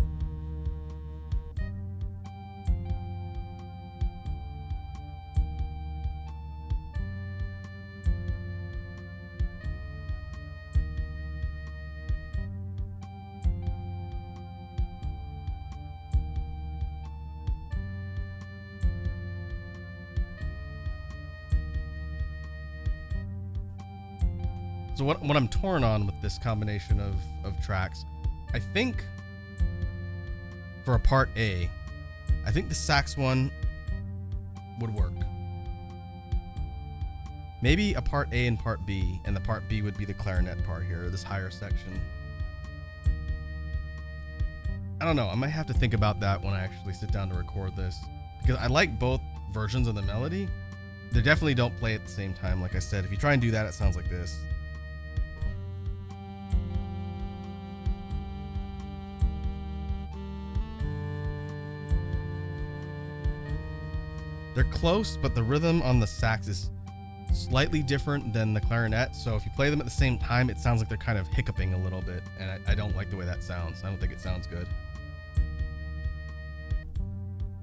A: So what I'm torn on with this combination of tracks, I think for a part A, I think the sax one would work. Maybe a part A and part B, and the part B would be the clarinet part here, this higher section. I don't know, I might have to think about that when I actually sit down to record this, because I like both versions of the melody. They definitely don't play at the same time. Like I said, if you try and do that, it sounds like this. They're close, but the rhythm on the sax is slightly different than the clarinet. So if you play them at the same time, it sounds like they're kind of hiccuping a little bit. And I don't like the way that sounds. I don't think it sounds good.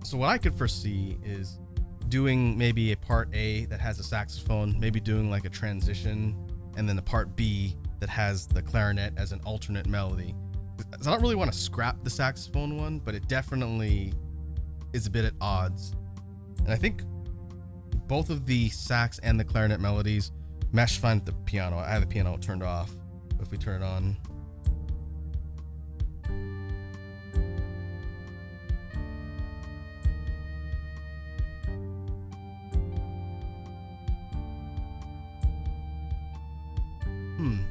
A: So what I could foresee is doing maybe a part A that has a saxophone, maybe doing like a transition, and then the part B that has the clarinet as an alternate melody. So I don't really want to scrap the saxophone one, but it definitely is a bit at odds. And I think both of the sax and the clarinet melodies mesh fine with the piano. I have the piano turned off, but if we turn it on,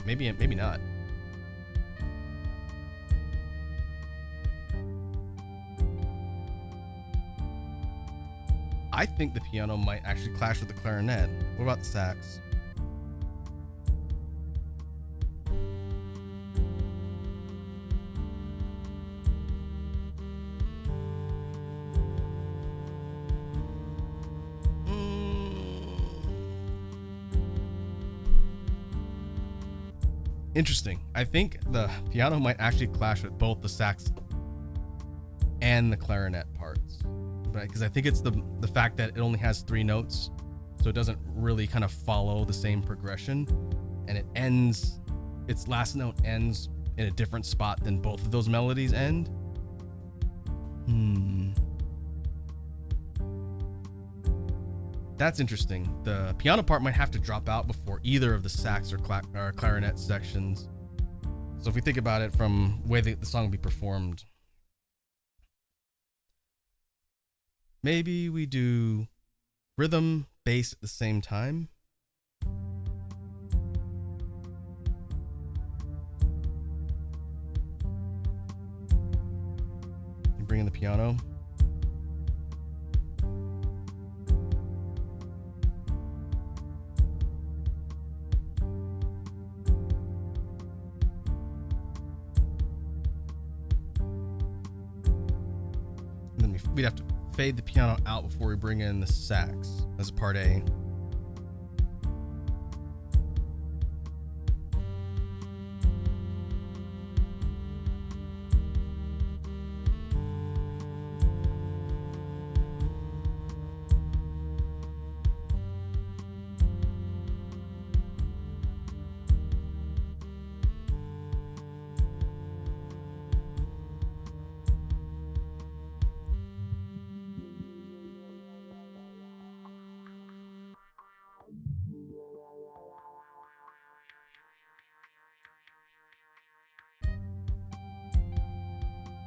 A: maybe not. I think the piano might actually clash with the clarinet. What about the sax? Interesting. I think the piano might actually clash with both the sax and the clarinet parts. Because I think it's the fact that it only has 3 notes, so it doesn't really kind of follow the same progression, and its last note ends in a different spot than both of those melodies end. That's interesting. The piano part might have to drop out before either of the sax or clarinet sections. So if we think about it from the way the song will be performed, maybe we do rhythm, bass at the same time. You bring in the piano. And then we'd have to fade the piano out before we bring in the sax as part A.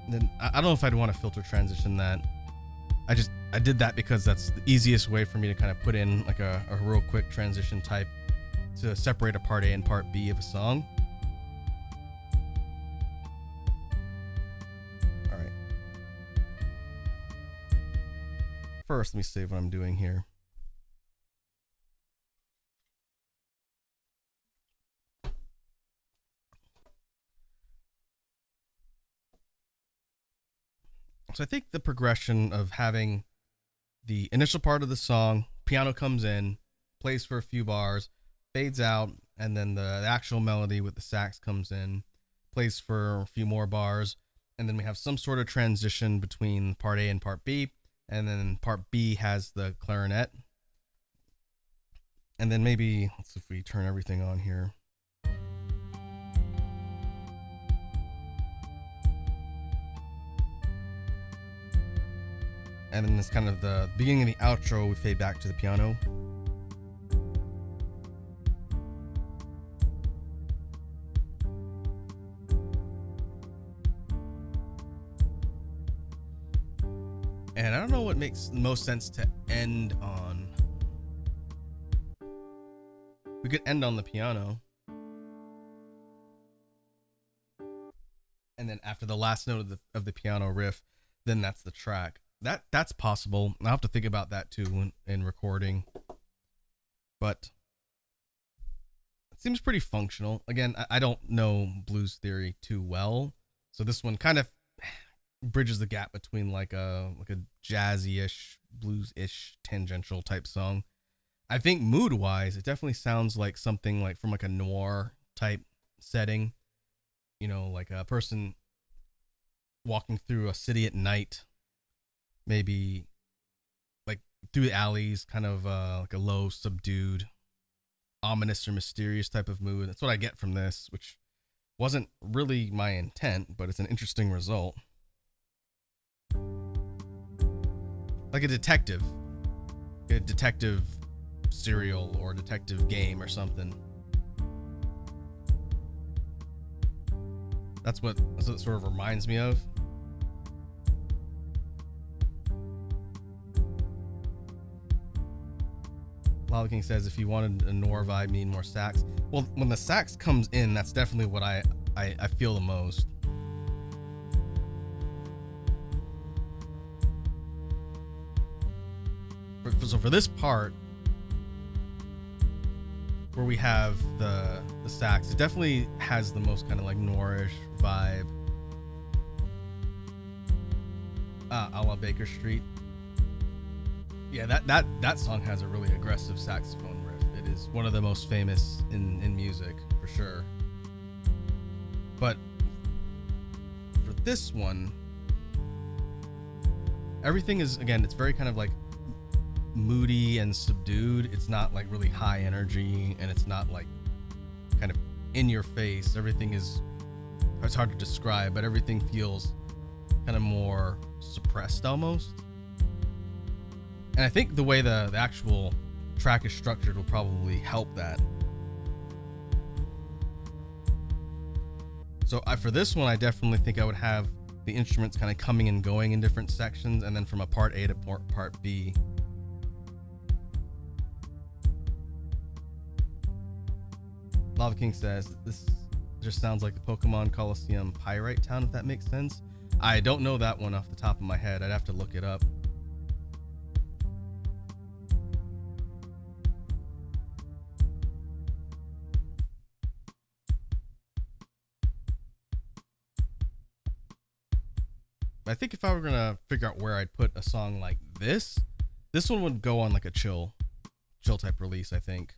A: Then I don't know if I'd want to filter transition that. I did that because that's the easiest way for me to kind of put in like a real quick transition type to separate a part A and part B of a song. All right. First, let me save what I'm doing here. So I think the progression of having the initial part of the song, piano comes in, plays for a few bars, fades out, and then the actual melody with the sax comes in, plays for a few more bars, and then we have some sort of transition between part A and part B, and then part B has the clarinet. And then maybe, let's see if we turn everything on here. And then it's kind of the beginning of the outro, we fade back to the piano. And I don't know what makes the most sense to end on. We could end on the piano. And then after the last note of the piano riff, then that's the track. That's possible. I'll have to think about that too in recording. But it seems pretty functional. Again, I don't know blues theory too well, so this one kind of bridges the gap between like a jazzy-ish, blues-ish, tangential type song. I think mood-wise, it definitely sounds like something like from like a noir type setting. You know, like a person walking through a city at night, maybe like through the alleys, kind of like a low, subdued, ominous or mysterious type of mood. That's what I get from this, which wasn't really my intent, but it's an interesting result. Like a detective serial or detective game or something. That's what it sort of reminds me of. Lava King says if you wanted a noir vibe, need more sax. Well, when the sax comes in, that's definitely what I feel the most. So for this part, where we have the sax, it definitely has the most kind of like noirish vibe. A la Baker Street. Yeah, that song has a really aggressive saxophone riff. It is one of the most famous in music, for sure. But for this one, everything is, again, it's very kind of like moody and subdued. It's not like really high energy, and it's not like kind of in your face. Everything is, it's hard to describe, but everything feels kind of more suppressed almost. And I think the way the actual track is structured will probably help that. So for this one, I definitely think I would have the instruments kind of coming and going in different sections, and then from a part A to part B. Lava King says this just sounds like the Pokemon Coliseum Pyrite Town, if that makes sense. I don't know that one off the top of my head. I'd have to look it up. I think if I were gonna figure out where I'd put a song like this one would go on like a chill type release. I think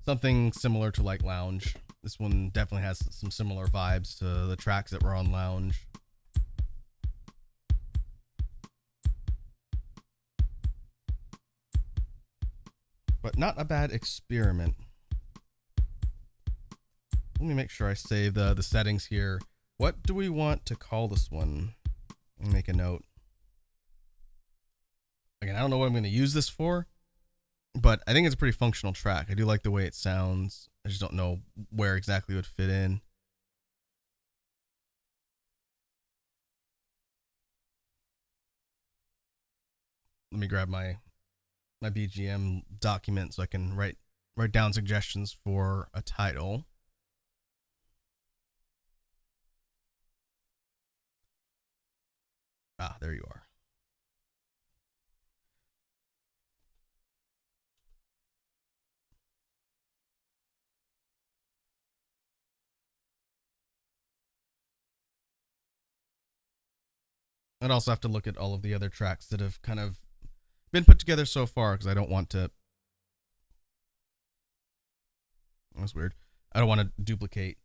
A: something similar to like Lounge. This one definitely has some similar vibes to the tracks that were on Lounge. But not a bad experiment. Let me make sure I save the settings here. What do we want to call this one? Make a note. Again, I don't know what I'm going to use this for, but I think it's a pretty functional track. I do like the way it sounds. I just don't know where exactly it would fit in. Let me grab my BGM document so I can write down suggestions for a title. Ah, there you are. I'd also have to look at all of the other tracks that have kind of been put together so far, because I don't want to. That's weird. I don't want to duplicate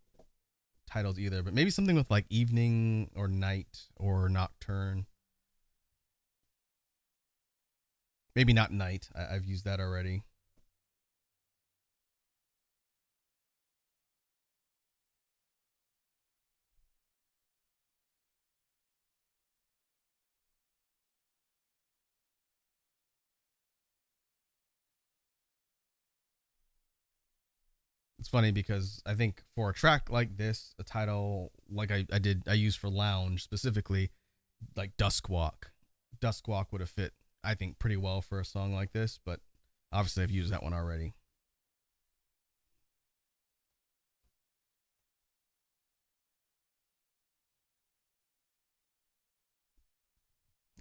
A: titles either, but maybe something with like evening or night or nocturne. Maybe not night. I've used that already. It's funny because I think for a track like this, a title like I used for Lounge specifically, like Dusk Walk, Dusk Walk would have fit, I think, pretty well for a song like this, but obviously I've used that one already.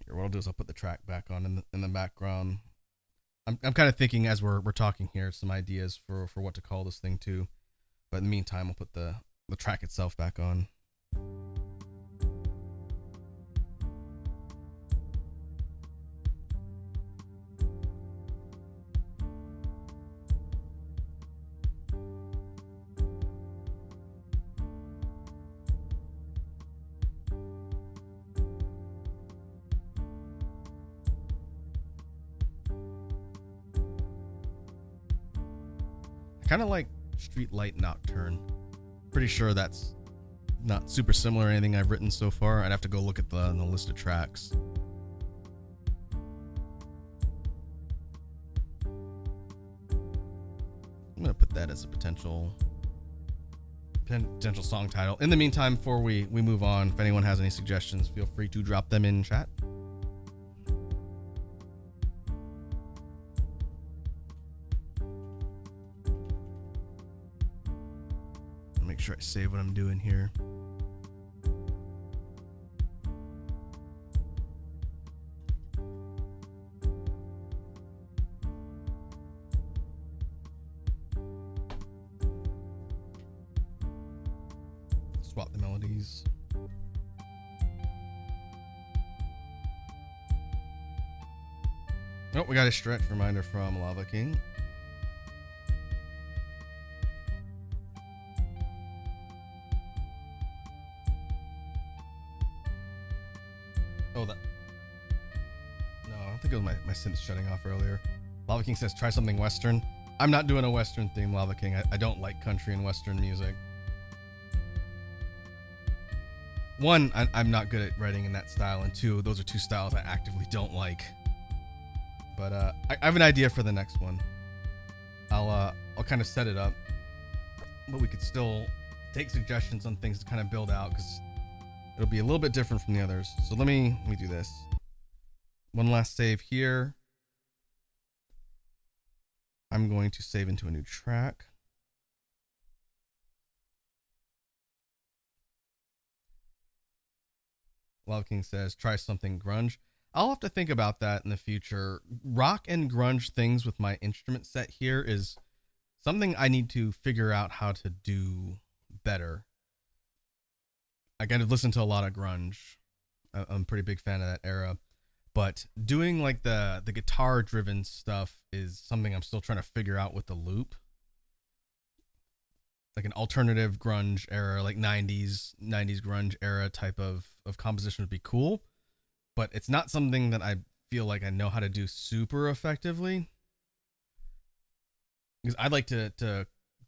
A: Here, what I'll do is I'll put the track back on in the background. I'm kind of thinking as we're talking here some ideas for what to call this thing too, but in the meantime I'll put the track itself back on. I kind of like Street Light Nocturne. Pretty sure that's not super similar to anything I've written so far. I'd have to go look at the list of tracks. I'm gonna put that as a potential song title. In the meantime, before we move on, if anyone has any suggestions, feel free to drop them in chat. Make sure I save what I'm doing here. Swap the melodies. Oh, we got a stretch reminder from Lava King. Oh, that. No, I don't think it was my synth shutting off earlier. Lava King says, try something Western. I'm not doing a Western theme, Lava King. I don't like country and Western music. One, I'm not good at writing in that style, and two, those are two styles I actively don't like. But I have an idea for the next one. I'll kind of set it up, but we could still take suggestions on things to kind of build out, because it'll be a little bit different from the others. So let me do this. One last save here. I'm going to save into a new track. Love King says, try something grunge. I'll have to think about that in the future. Rock and grunge things with my instrument set here is something I need to figure out how to do better. I kind of listen to a lot of grunge. I'm a pretty big fan of that era. But doing like the guitar driven stuff is something I'm still trying to figure out with the loop. Like an alternative grunge era, like 90s grunge era type of composition would be cool. But it's not something that I feel like I know how to do super effectively. Because I'd like to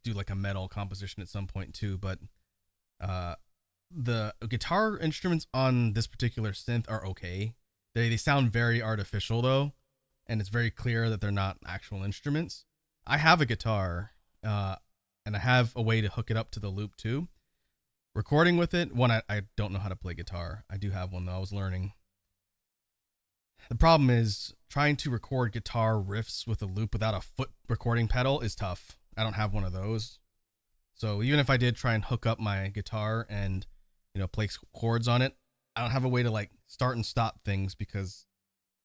A: do like a metal composition at some point too, but the guitar instruments on this particular synth are okay. They sound very artificial though, and it's very clear that they're not actual instruments. I have a guitar, and I have a way to hook it up to the loop too. Recording with it, one, I don't know how to play guitar. I do have one though, I was learning. The problem is trying to record guitar riffs with a loop without a foot recording pedal is tough. I don't have one of those. So even if I did try and hook up my guitar and, play chords on it, I don't have a way to like start and stop things because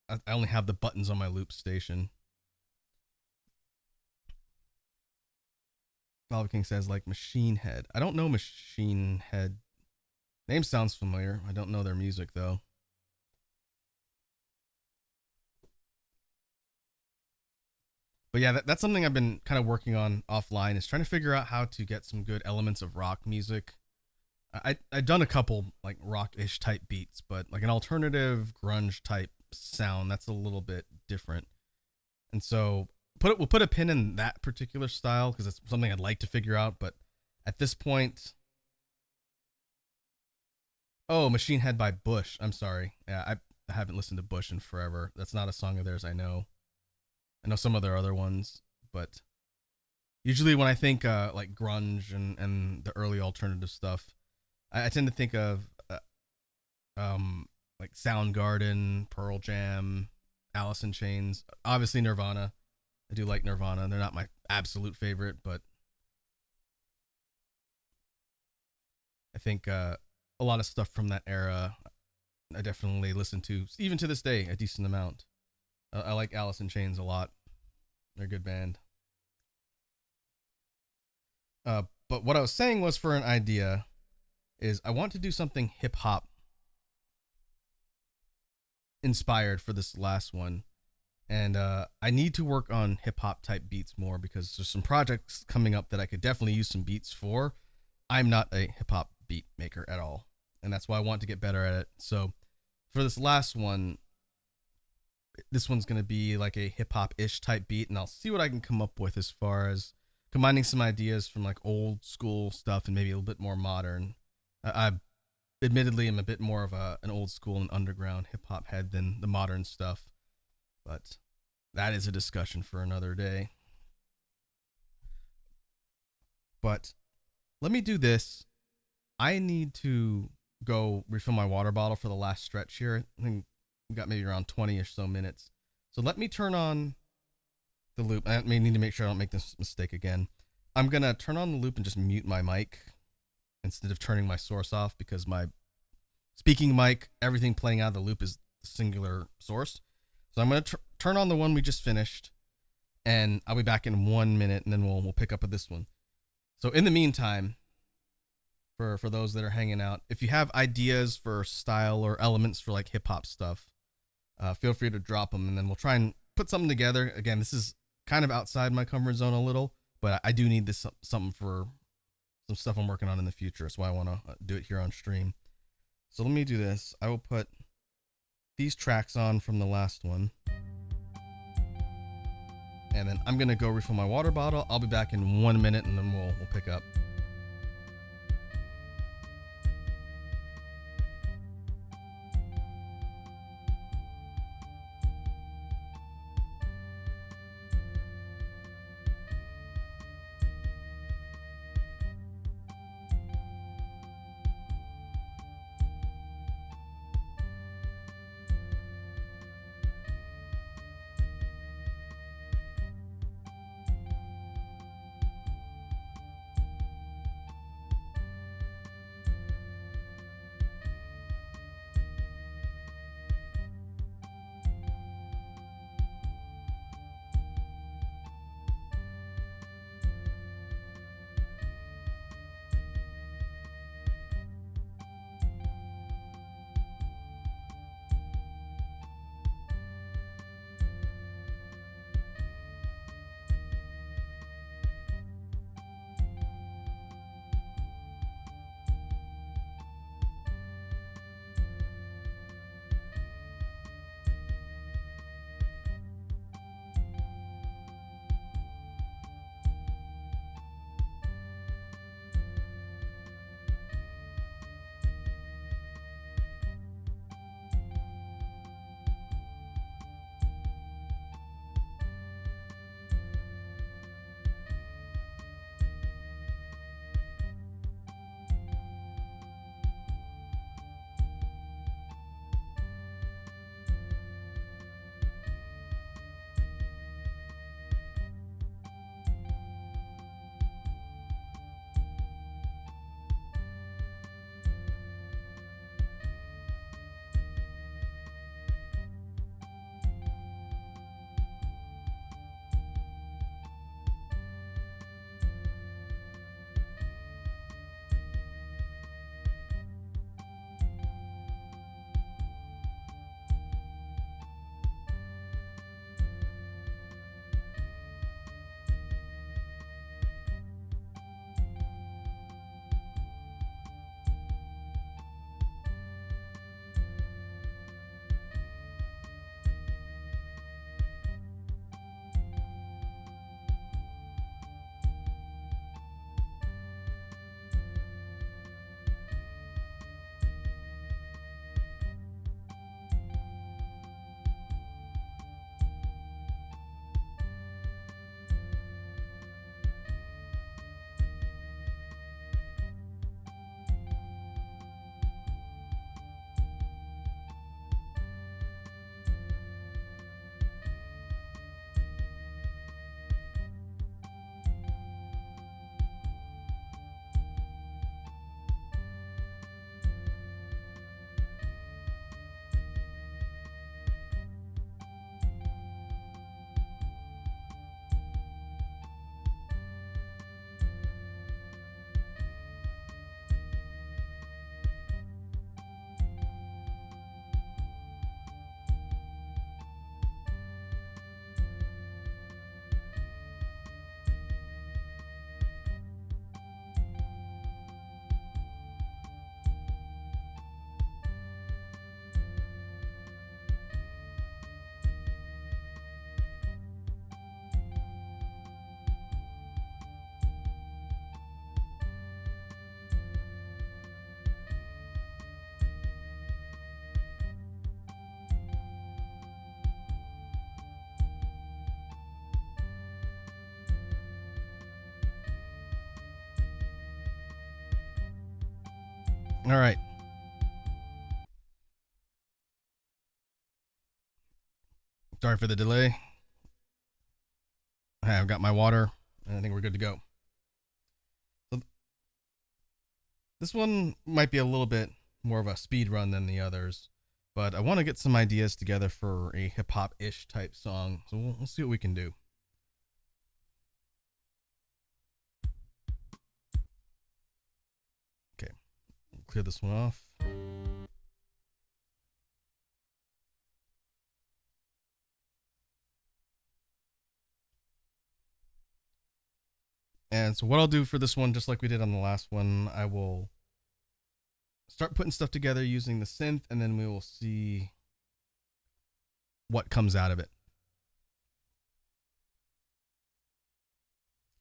A: I only have the buttons on my loop station. Lava King says like Machine Head. I don't know Machine Head. Name sounds familiar. I don't know their music though. But yeah, that's something I've been kind of working on offline, is trying to figure out how to get some good elements of rock music. I've done a couple like rock-ish type beats, but like an alternative grunge type sound, that's a little bit different. And so we'll put a pin in that particular style because it's something I'd like to figure out. But at this point, oh, Machine Head by Bush. I'm sorry. Yeah, I haven't listened to Bush in forever. That's not a song of theirs I know. I know some of their other ones, but usually when I think like grunge and the early alternative stuff, I tend to think of like Soundgarden, Pearl Jam, Alice in Chains, obviously Nirvana. I do like Nirvana. They're not my absolute favorite, but I think a lot of stuff from that era I definitely listen to, even to this day, a decent amount. I like Alice in Chains a lot. They're a good band. But what I was saying was for an idea is I want to do something hip hop inspired for this last one. And I need to work on hip hop type beats more because there's some projects coming up that I could definitely use some beats for. I'm not a hip hop beat maker at all. And that's why I want to get better at it. So for this last one, this one's going to be like a hip hop ish type beat. And I'll see what I can come up with as far as combining some ideas from like old school stuff and maybe a little bit more modern. I admittedly am a bit more of an old school and underground hip hop head than the modern stuff. But that is a discussion for another day. But let me do this. I need to go refill my water bottle for the last stretch here. I think we got maybe around 20-ish so minutes. So let me turn on the loop. I may need to make sure I don't make this mistake again. I'm going to turn on the loop and just mute my mic instead of turning my source off because my speaking mic, everything playing out of the loop is the singular source. So I'm going to turn on the one we just finished, and I'll be back in 1 minute, and then we'll pick up with this one. So in the meantime, for those that are hanging out, if you have ideas for style or elements for like hip hop stuff, feel free to drop them, and then we'll try and put something together. Again, this is kind of outside my comfort zone a little, but I do need this something for some stuff I'm working on in the future. That's why I want to do it here on stream. So let me do this. I will put these tracks on from the last one. And then I'm going to go refill my water bottle. I'll be back in 1 minute and then we'll pick up. All right. Sorry for the delay. I've got my water, and I think we're good to go. So this one might be a little bit more of a speed run than the others, but I want to get some ideas together for a hip hop ish type song. So we'll see what we can do. Okay, clear this one off. And so what I'll do for this one, just like we did on the last one, I will start putting stuff together using the synth, and then we will see what comes out of it.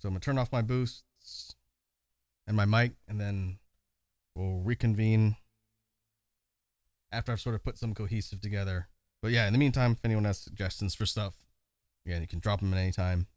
A: So I'm gonna turn off my boosts and my mic, and then we'll reconvene after I've sort of put some cohesive together. But yeah, in the meantime, if anyone has suggestions for stuff, again, you can drop them at any time.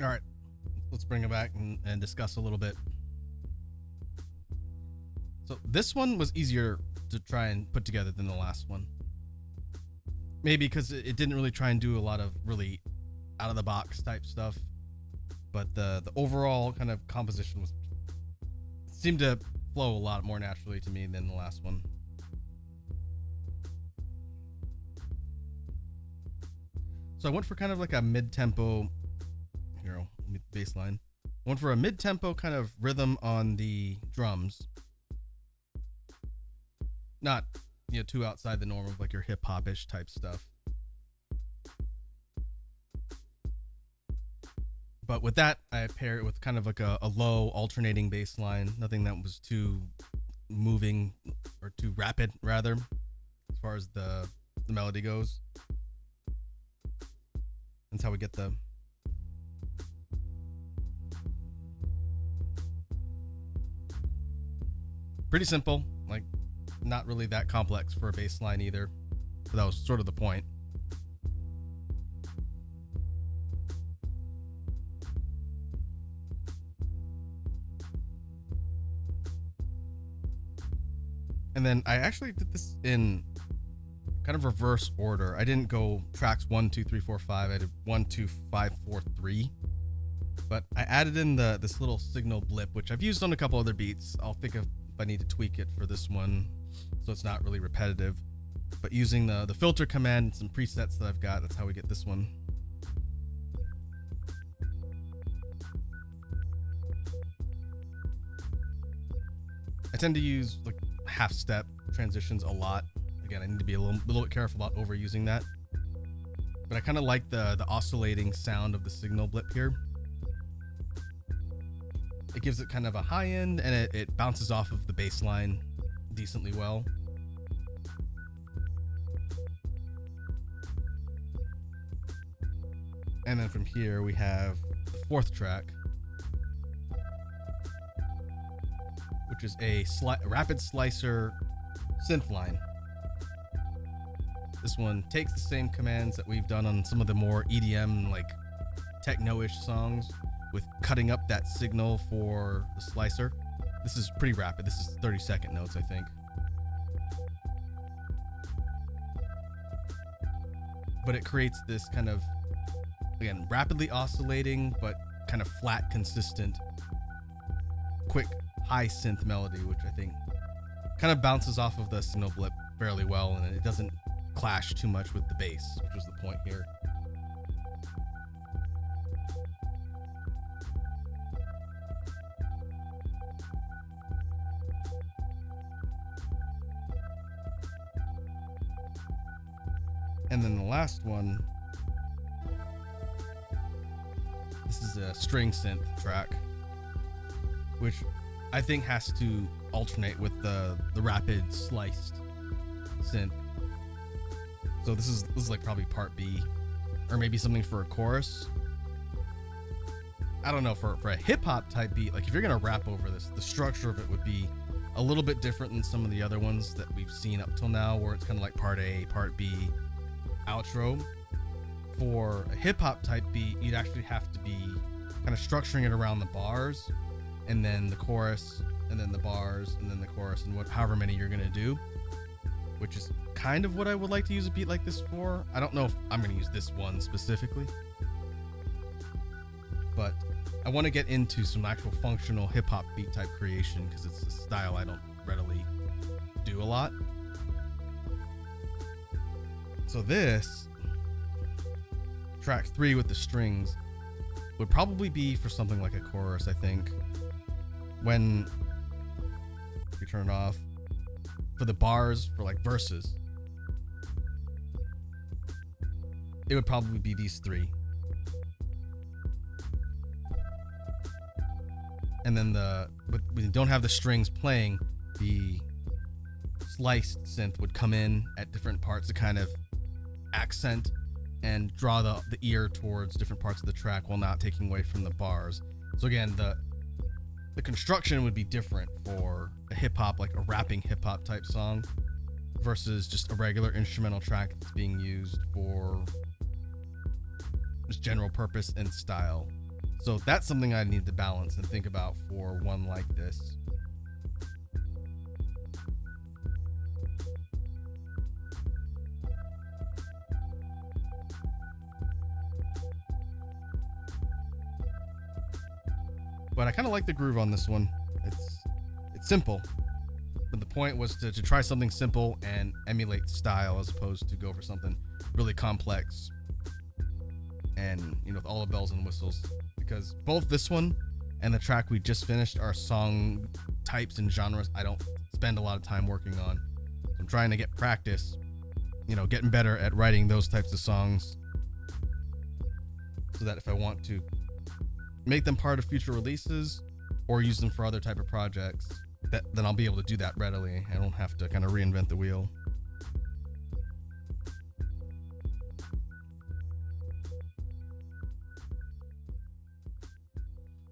A: All right, let's bring it back and discuss a little bit. So this one was easier to try and put together than the last one. Maybe because it didn't really try and do a lot of really out of the box type stuff, but the overall kind of composition seemed to flow a lot more naturally to me than the last one. So I went for kind of like a mid-tempo, bass line. I went for a mid-tempo kind of rhythm on the drums. Not, too outside the norm of like your hip-hop-ish type stuff. But with that, I pair it with kind of like a low alternating bass line. Nothing that was too moving or too rapid, rather, as far as the melody goes. That's how we get the pretty simple, like not really that complex for a bass line either. But that was sort of the point. And then I actually did this in kind of reverse order. I didn't go tracks 1, 2, 3, 4, 5. I did 1, 2, 5, 4, 3. But I added in this little signal blip, which I've used on a couple other beats. I'll think if I need to tweak it for this one, so it's not really repetitive. But using the filter command and some presets that I've got, that's how we get this one. I tend to use like half step transitions a lot. Again, I need to be a little bit careful about overusing that. But I kind of like the oscillating sound of the signal blip here. It gives it kind of a high end, and it bounces off of the bass line decently well. And then from here we have the fourth track, which is a rapid slicer synth line. This one takes the same commands that we've done on some of the more EDM, like techno-ish songs, with cutting up that signal for the slicer. This is pretty rapid. This is 30-second notes, I think. But it creates this kind of, again, rapidly oscillating, but kind of flat, consistent, quick, high synth melody, which I think kind of bounces off of the signal blip fairly well, and it doesn't clash too much with the bass, which was the point here. And then the last one, this is a string synth track, which I think has to alternate with the rapid sliced synth. So this is like probably part B, or maybe something for a chorus. I don't know, for a hip hop type beat, like if you're gonna rap over this, the structure of it would be a little bit different than some of the other ones that we've seen up till now, where it's kind of like part A, part B, outro. For a hip hop type beat, you'd actually have to be kind of structuring it around the bars, and then the chorus, and then the bars, and then the chorus, and however many you're gonna do, which is kind of what I would like to use a beat like this for. I don't know if I'm gonna use this one specifically, but I want to get into some actual functional hip hop beat type creation, because it's a style I don't readily do a lot. So this track 3 with the strings would probably be for something like a chorus, I think. When we turn it off, for the bars, for like verses, it would probably be these 3. And then when you don't have the strings playing, the sliced synth would come in at different parts to kind of accent and draw the ear towards different parts of the track while not taking away from the bars. So again, the construction would be different for a hip hop, like a rapping hip hop type song, versus just a regular instrumental track that's being used for just general purpose and style. So that's something I need to balance and think about for one like this. But I kind of like the groove on this one. It's simple, but the point was to try something simple and emulate style as opposed to go for something really complex and, you know, with all the bells and whistles. Because both this one and the track we just finished are song types and genres I don't spend a lot of time working on. So I'm trying to get practice, you know, getting better at writing those types of songs so that if I want to make them part of future releases or use them for other type of projects, then I'll be able to do that readily. I don't have to kind of reinvent the wheel.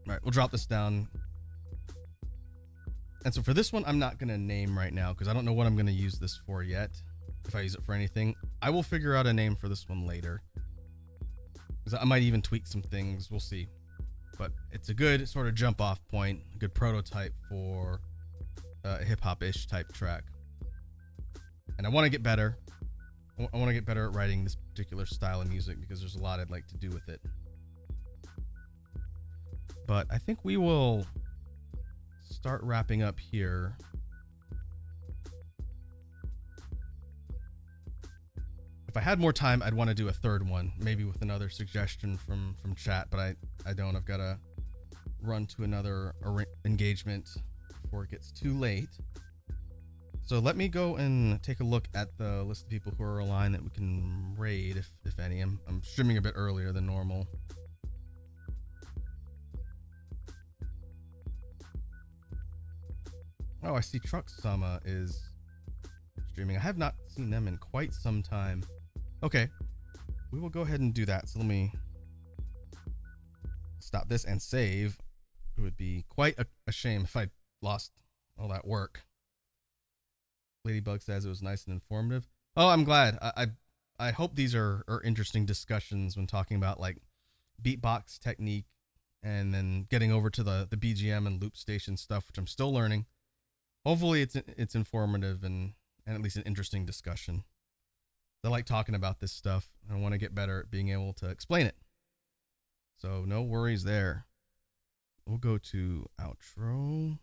A: All right, we'll drop this down. And so for this one, I'm not going to name right now because I don't know what I'm going to use this for yet. If I use it for anything, I will figure out a name for this one later. Because I might even tweak some things. We'll see. But it's a good sort of jump off point, a good prototype for a hip hop ish type track. And I want to get better. I want to get better at writing this particular style of music because there's a lot I'd like to do with it. But I think we will start wrapping up here. If I had more time, I'd want to do a third one, maybe with another suggestion from chat, but I don't. I've got to run to another engagement before it gets too late. So let me go and take a look at the list of people who are online that we can raid, if any. I'm streaming a bit earlier than normal. Oh, I see Truck Sama is streaming. I have not seen them in quite some time. Okay, we will go ahead and do that. So let me stop this and save. It would be quite a shame if I lost all that work. Ladybug says it was nice and informative. Oh, I'm glad. I hope these are interesting discussions when talking about like beatbox technique and then getting over to the BGM and loop station stuff, which I'm still learning. Hopefully it's informative and at least an interesting discussion. I like talking about this stuff. I want to get better at being able to explain it. So no worries there. We'll go to outro.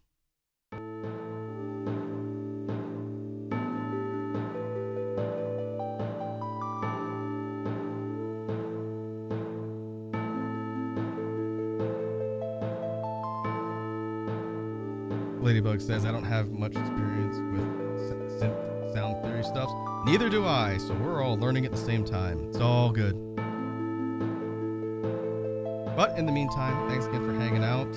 A: Ladybug says, I don't have much experience with synth sound theory stuff. Neither do I, so we're all learning at the same time. It's all good. But in the meantime, thanks again for hanging out.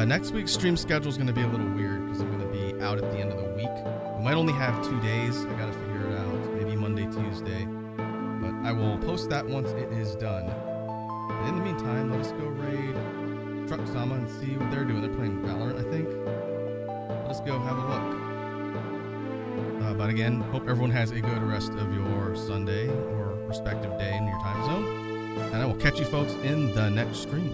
A: Next week's stream schedule is going to be a little weird because I'm going to be out at the end of the week. We might only have 2 days. I got to figure it out. Maybe Monday, Tuesday. But I will post that once it is done. And in the meantime, let us go raid Truck Sama and see what they're doing. They're playing Valorant, I think. Let's go have a look. But again, hope everyone has a good rest of your Sunday or respective day in your time zone. And I will catch you folks in the next stream.